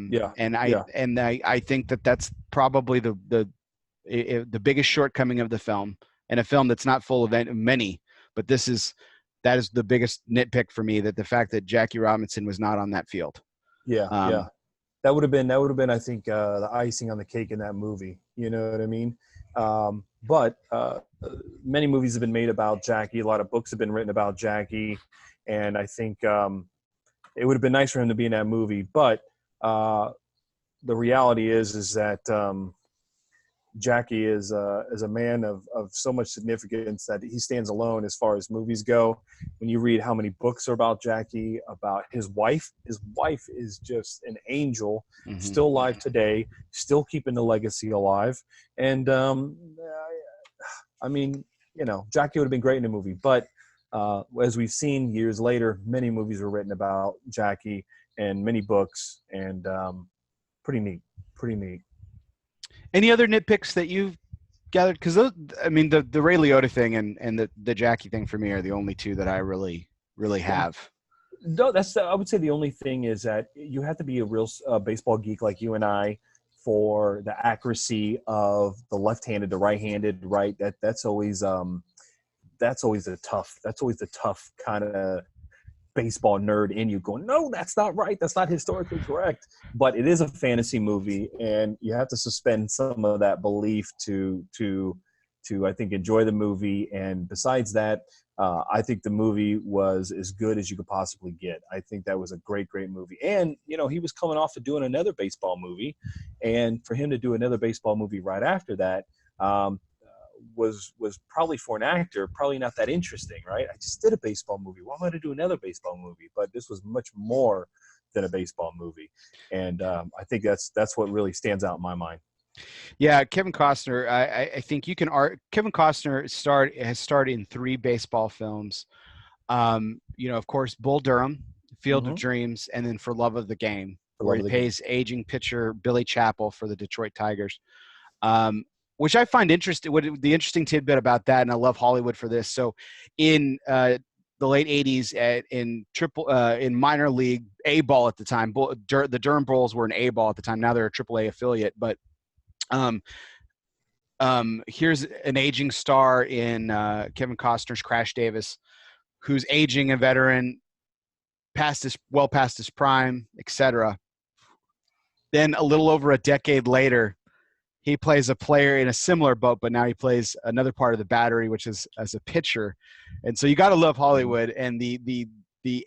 think that's probably the biggest shortcoming of the film, and a film that's not full of many, but that is the biggest nitpick for me, that the fact that Jackie Robinson was not on that field. That would have been I think the icing on the cake in that movie, you know what I mean? But many movies have been made about Jackie, a lot of books have been written about Jackie, and I think it would have been nice for him to be in that movie, but the reality is that Jackie is a man of so much significance that he stands alone as far as movies go. When you read how many books are about Jackie, about his wife is just an angel, still alive today, still keeping the legacy alive. And I mean, you know, Jackie would have been great in a movie, but as we've seen years later, many movies were written about Jackie and many books, and pretty neat. Any other nitpicks that you've gathered? Because those, I mean, the Ray Liotta thing and the Jackie thing for me are the only two that I really have. No, I would say the only thing is that you have to be a real baseball geek like you and I for the accuracy of the left-handed to right-handed, right? That's always the tough kind of baseball nerd in you going, no, that's not right. That's not historically correct. But it is a fantasy movie, and you have to suspend some of that belief to I think enjoy the movie. And besides that, I think the movie was as good as you could possibly get. I think that was a great movie. And, you know, he was coming off of doing another baseball movie, and for him to do another baseball movie right after that, was probably, for an actor, probably not that interesting, right? I just did a baseball movie. Why am I to do another baseball movie? But this was much more than a baseball movie, and I think that's what really stands out in my mind. Yeah, Kevin Costner. I think Kevin Costner has starred in 3 baseball films. You know, of course, Bull Durham, Field of Dreams, and then For Love of the Game, where he plays aging pitcher Billy Chappell for the Detroit Tigers. which I find interesting. What the interesting tidbit about that, and I love Hollywood for this. So, in the late '80s, in minor league A ball at the time, the Durham Bulls were an A ball at the time. Now they're a AAA affiliate. But here's an aging star in Kevin Costner's Crash Davis, who's aging, a veteran, past his prime, etc. Then a little over a decade later, he plays a player in a similar boat, but now he plays another part of the battery, which is as a pitcher. And so you got to love Hollywood and the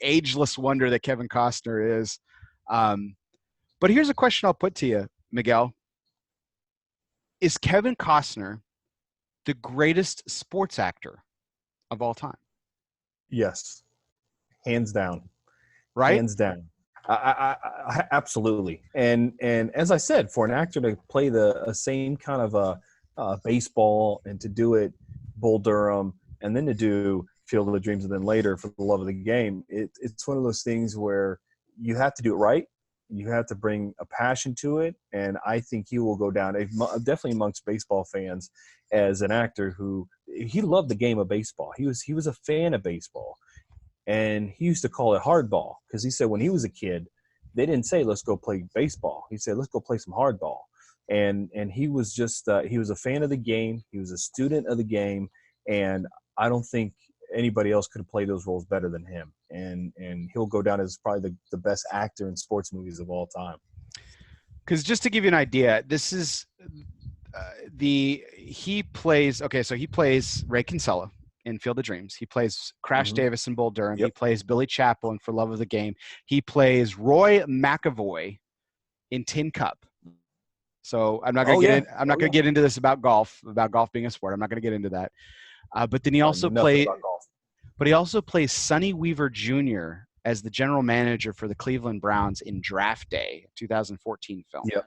ageless wonder that Kevin Costner is. But here's a question I'll put to you, Miguel. Is Kevin Costner the greatest sports actor of all time? Yes, hands down. Right? Hands down. I absolutely. And as I said, for an actor to play the same kind of baseball and to do it Bull Durham and then to do Field of Dreams and then later For the Love of the Game, it's one of those things where you have to do it right. You have to bring a passion to it, and I think he will go down definitely amongst baseball fans as an actor who he loved the game of baseball. He was a fan of baseball. And he used to call it hardball because he said when he was a kid, they didn't say, let's go play baseball. He said, let's go play some hardball. And he was just he was a fan of the game. He was a student of the game. And I don't think anybody else could have played those roles better than him. And he'll go down as probably the best actor in sports movies of all time. Because just to give you an idea, this is he plays Ray Kinsella in Field of Dreams. He plays Crash Davis in Bull Durham. Yep. He plays Billy Chapel in For Love of the Game. He plays Roy McAvoy in Tin Cup. So I'm not going to get into this about golf being a sport. I'm not going to get into that. But then he also plays Sonny Weaver Jr. as the general manager for the Cleveland Browns in Draft Day, 2014 film. Yep.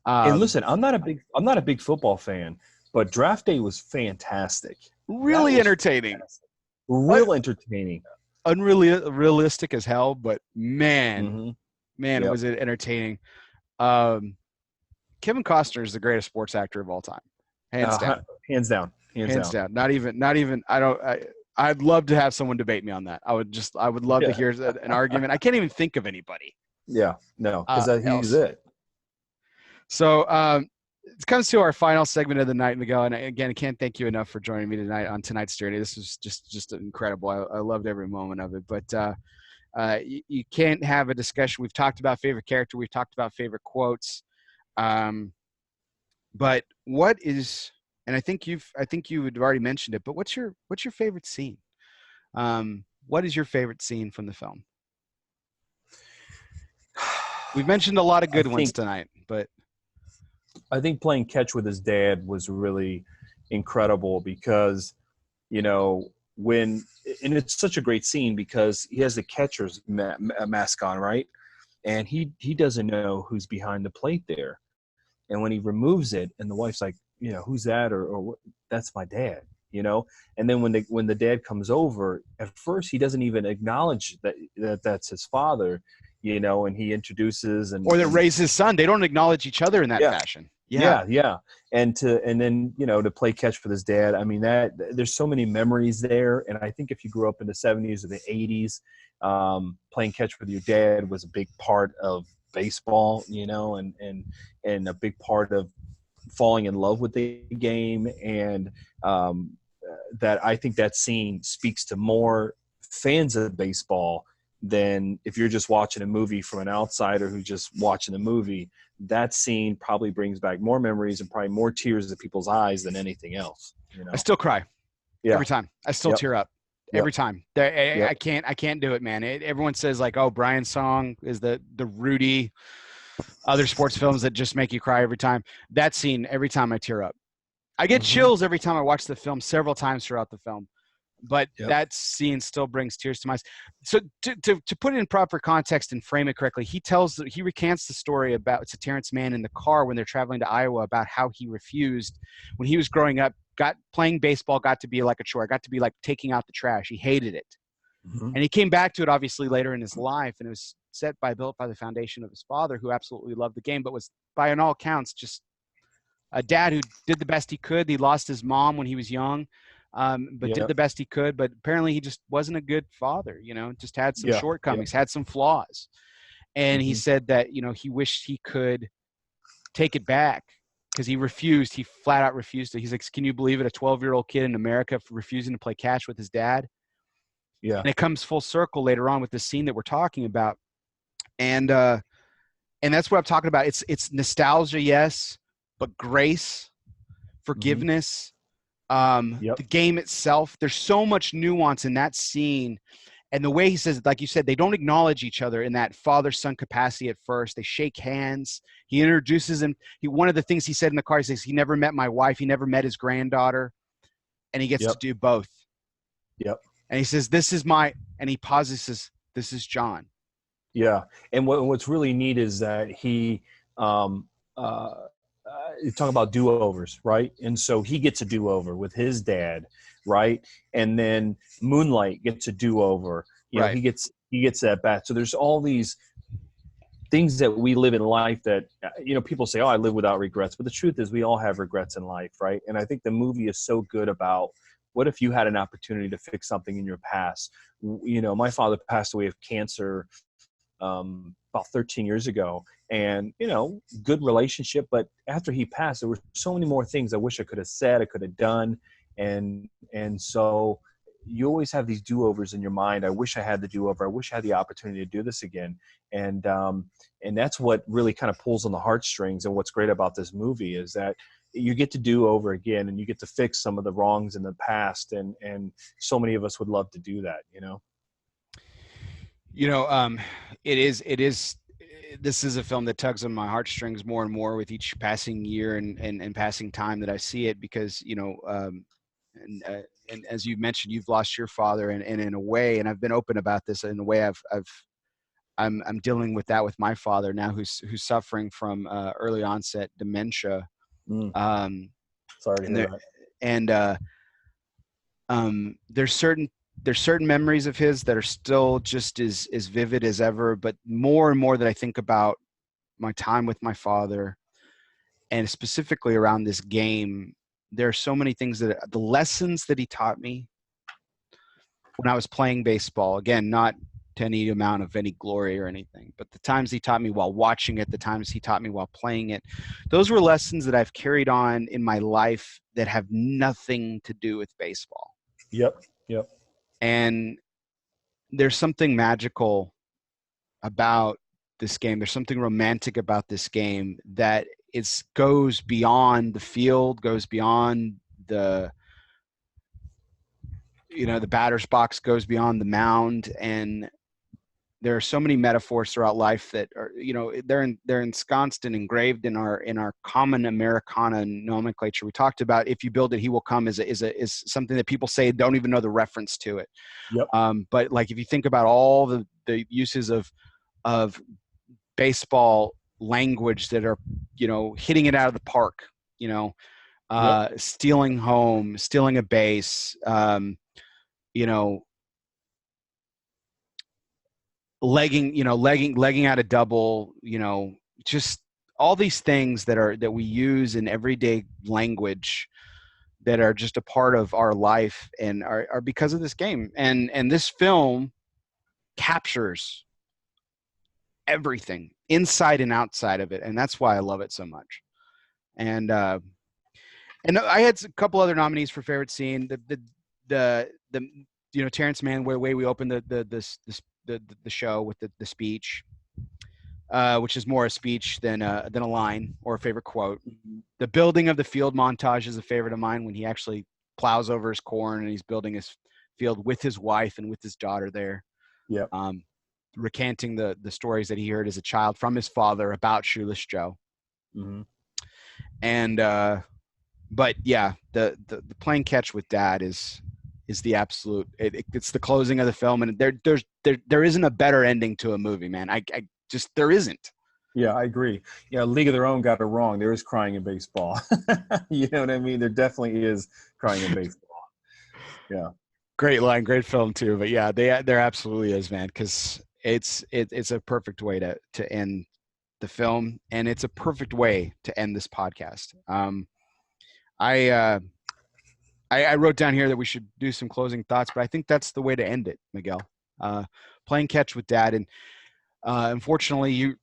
And listen, I'm not a big football fan, but Draft Day was fantastic. Really entertaining. Fantastic. Real entertaining. Unrealistic as hell, but man, was it entertaining. Kevin Costner is the greatest sports actor of all time. Hands down. Hands down. Not even I'd love to have someone debate me on that. I would love to hear an argument. I can't even think of anybody. Yeah, no, because he's it. So it comes to our final segment of the night, Miguel. And again, I can't thank you enough for joining me tonight on tonight's journey. This was just incredible. I loved every moment of it. But you can't have a discussion. We've talked about favorite character. We've talked about favorite quotes. But what is, and I think you had already mentioned it, but what's your favorite scene? What is your favorite scene from the film? We've mentioned a lot of good ones tonight, but I think playing catch with his dad was really incredible because, and it's such a great scene because he has the catcher's mask on, right? And he doesn't know who's behind the plate there. And when he removes it and the wife's like, who's that? Or what? That's my dad, And then when the dad comes over, at first he doesn't even acknowledge that that's his father, and he introduces or that raised his son. They don't acknowledge each other in that fashion. Yeah. And then to play catch with his dad. I mean, that there's so many memories there. And I think if you grew up in the 70s or the 80s, playing catch with your dad was a big part of baseball, and a big part of falling in love with the game. And that I think that scene speaks to more fans of baseball than if you're just watching a movie from an outsider who's just watching the movie. That scene probably brings back more memories and probably more tears in people's eyes than anything else. I still cry every time. I still tear up every time. I can't do it, man. Everyone says like, oh, Brian's song is the Rudy, other sports films that just make you cry every time. That scene, every time I tear up. I get chills every time I watch the film several times throughout the film. But that scene still brings tears to my eyes. So to put it in proper context and frame it correctly, he recants the story about Terrence Mann in the car when they're traveling to Iowa about how he refused when he was growing up. Playing baseball got to be like a chore. Got to be like taking out the trash. He hated it, and he came back to it obviously later in his life. And it was built by the foundation of his father, who absolutely loved the game, but was by all accounts just a dad who did the best he could. He lost his mom when he was young, but did Yeah. the best he could. But apparently he just wasn't a good father, just had some Yeah. Yeah. shortcomings, had some flaws. And he Hmm. said that, he wished he could take it back because he refused. He flat out refused it. He's like, can you believe it? A 12-year-old kid in America refusing to play catch with his dad. Yeah. And it comes full circle later on with the scene that we're talking about. And that's what I'm talking about. It's nostalgia, yes, but grace, Hmm. forgiveness, Yep. the game itself. There's so much nuance in that scene. And the way he says it, like you said, they don't acknowledge each other in that father-son capacity at first. They shake hands. He introduces him. One of the things he said in the car, he says, he never met my wife. He never met his granddaughter. And he gets to Yep. do both. Yep. And he says, and he pauses, says, this is John. Yeah. And what's really neat is that he, you talk about do-overs, right? And so he gets a do-over with his dad, right? And then Moonlight gets a do-over. Right. He gets that back. So there's all these things that we live in life that, people say, oh, I live without regrets. But the truth is we all have regrets in life, right? And I think the movie is so good about what if you had an opportunity to fix something in your past? My father passed away of cancer about 13 years ago, and good relationship, but after he passed there were so many more things I wish I could have said, I could have done, and so you always have these do-overs in your mind. I wish I had the do-over, I wish I had the opportunity to do this again, and that's what really kind of pulls on the heartstrings. And what's great about this movie is that you get to do over again, and you get to fix some of the wrongs in the past, and so many of us would love to do that. It is this is a film that tugs on my heartstrings more and more with each passing year and passing time that I see it, because and as you mentioned, you've lost your father, and in a way, and I've been open about this, in a way I'm dealing with that with my father now, who's suffering from early onset dementia. Mm. um Sorry to and hear there that. and there's certain memories of his that are still just as vivid as ever, but more and more that I think about my time with my father, and specifically around this game, there are so many things the lessons that he taught me when I was playing baseball, again, not to any amount of any glory or anything, but the times he taught me while watching it, the times he taught me while playing it, those were lessons that I've carried on in my life that have nothing to do with baseball. Yep. Yep. And there's something magical about this game. There's something romantic about this game that goes beyond the field, goes beyond the the batter's box, goes beyond the mound. And there are so many metaphors throughout life that are, they're ensconced and engraved in our common Americana nomenclature. We talked about if you build it, he will come is something that people say don't even know the reference to it. Yep. But like if you think about all the uses of baseball language that are, hitting it out of the park, Yep. stealing home, stealing a base, legging out a double, just all these things that we use in everyday language that are just a part of our life and are because of this game. And this film captures everything inside and outside of it. And that's why I love it so much. And I had a couple other nominees for favorite scene. The Terrence Mann, way we opened the show with the speech, which is more a speech than a line or a favorite quote. The building of the field montage is a favorite of mine, when he actually plows over his corn and he's building his field with his wife and with his daughter there. Yep. Recanting the stories that he heard as a child from his father about Shoeless Joe. Mm-hmm. And but yeah, the playing catch with dad is the absolute. It's the closing of the film, and there isn't a better ending to a movie, man. I just there isn't. Yeah, I agree. Yeah, League of Their Own got it wrong. There is crying in baseball. You know what I mean? There definitely is crying in baseball. Yeah. Great line, great film too. But yeah, there absolutely is, man, because it's a perfect way to end the film, and it's a perfect way to end this podcast. I wrote down here that we should do some closing thoughts, but I think that's the way to end it, Miguel. Playing catch with Dad, and unfortunately, you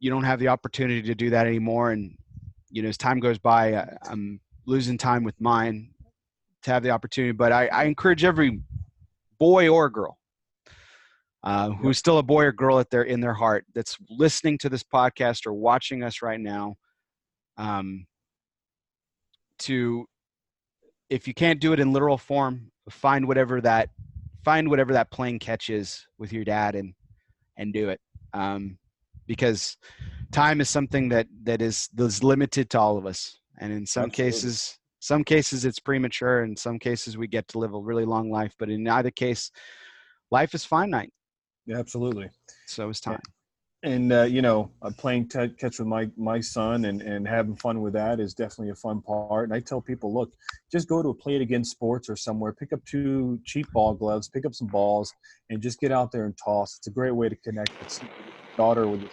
don't have the opportunity to do that anymore. And as time goes by, I'm losing time with mine to have the opportunity. But I encourage every boy or girl who's still a boy or girl in their heart that's listening to this podcast or watching us right now, to, if you can't do it in literal form, find whatever that playing catch is with your dad and do it. Because time is something that is limited to all of us. And in some cases it's premature. In some cases we get to live a really long life, but in either case, life is finite. Yeah, absolutely. So is time. And playing catch with my son and having fun with that is definitely a fun part. And I tell people, look, just go to a Play It Again Sports or somewhere, pick up 2 cheap ball gloves, pick up some balls, and just get out there and toss. It's a great way to connect with your daughter, with your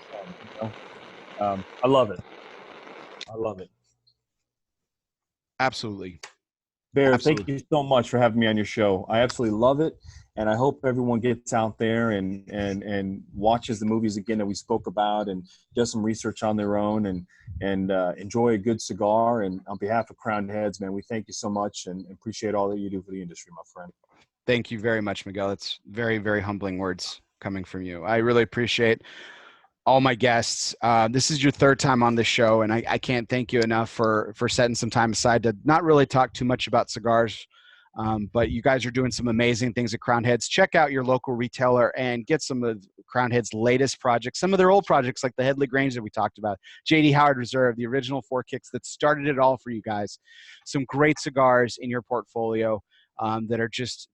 son. I love it. Absolutely. Bear, thank you so much for having me on your show. I absolutely love it, and I hope everyone gets out there and watches the movies again that we spoke about and does some research on their own and enjoy a good cigar. And on behalf of Crowned Heads, man, we thank you so much and appreciate all that you do for the industry, my friend. Thank you very much, Miguel. It's very, very humbling words coming from you. I really appreciate all my guests. This is your 3rd time on this show, and I can't thank you enough for setting some time aside to not really talk too much about cigars. But you guys are doing some amazing things at Crowned Heads. Check out your local retailer and get some of Crowned Heads' latest projects, some of their old projects like the Headley Grange that we talked about, J.D. Howard Reserve, the original 4 kicks that started it all for you guys. Some great cigars in your portfolio that are just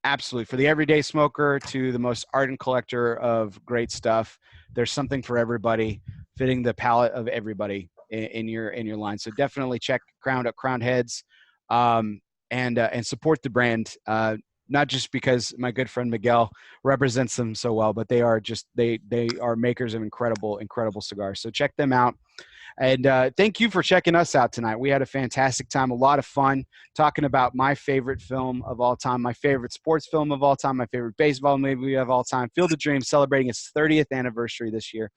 absolutely, for the everyday smoker to the most ardent collector of great stuff. There's something for everybody, fitting the palate of everybody in your line. So definitely check Crowned Heads, and support the brand. Not just because my good friend Miguel represents them so well, but they are makers of incredible cigars. So check them out. And thank you for checking us out tonight. We had a fantastic time, a lot of fun talking about my favorite film of all time, my favorite sports film of all time, my favorite baseball movie of all time, Field of Dreams, celebrating its 30th anniversary this year.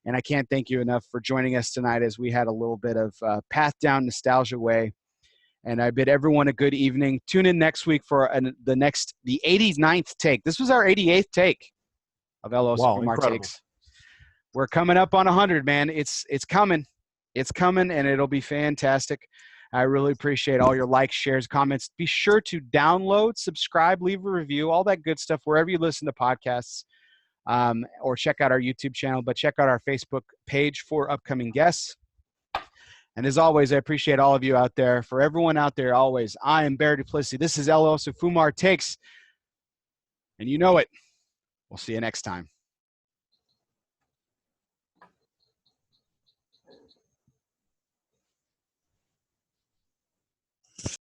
And I can't thank you enough for joining us tonight as we had a little bit of path down nostalgia way. And I bid everyone a good evening. Tune in next week for the 89th take. This was our 88th take of LO Fumar Takes. We're coming up on 100, man. It's coming. It's coming, and it'll be fantastic. I really appreciate all your likes, shares, comments. Be sure to download, subscribe, leave a review, all that good stuff wherever you listen to podcasts, or check out our YouTube channel. But check out our Facebook page for upcoming guests. And as always, I appreciate all of you out there. For everyone out there, always, I am Bear Duplessis. This is LO Fumar Takes, and you know it. We'll see you next time.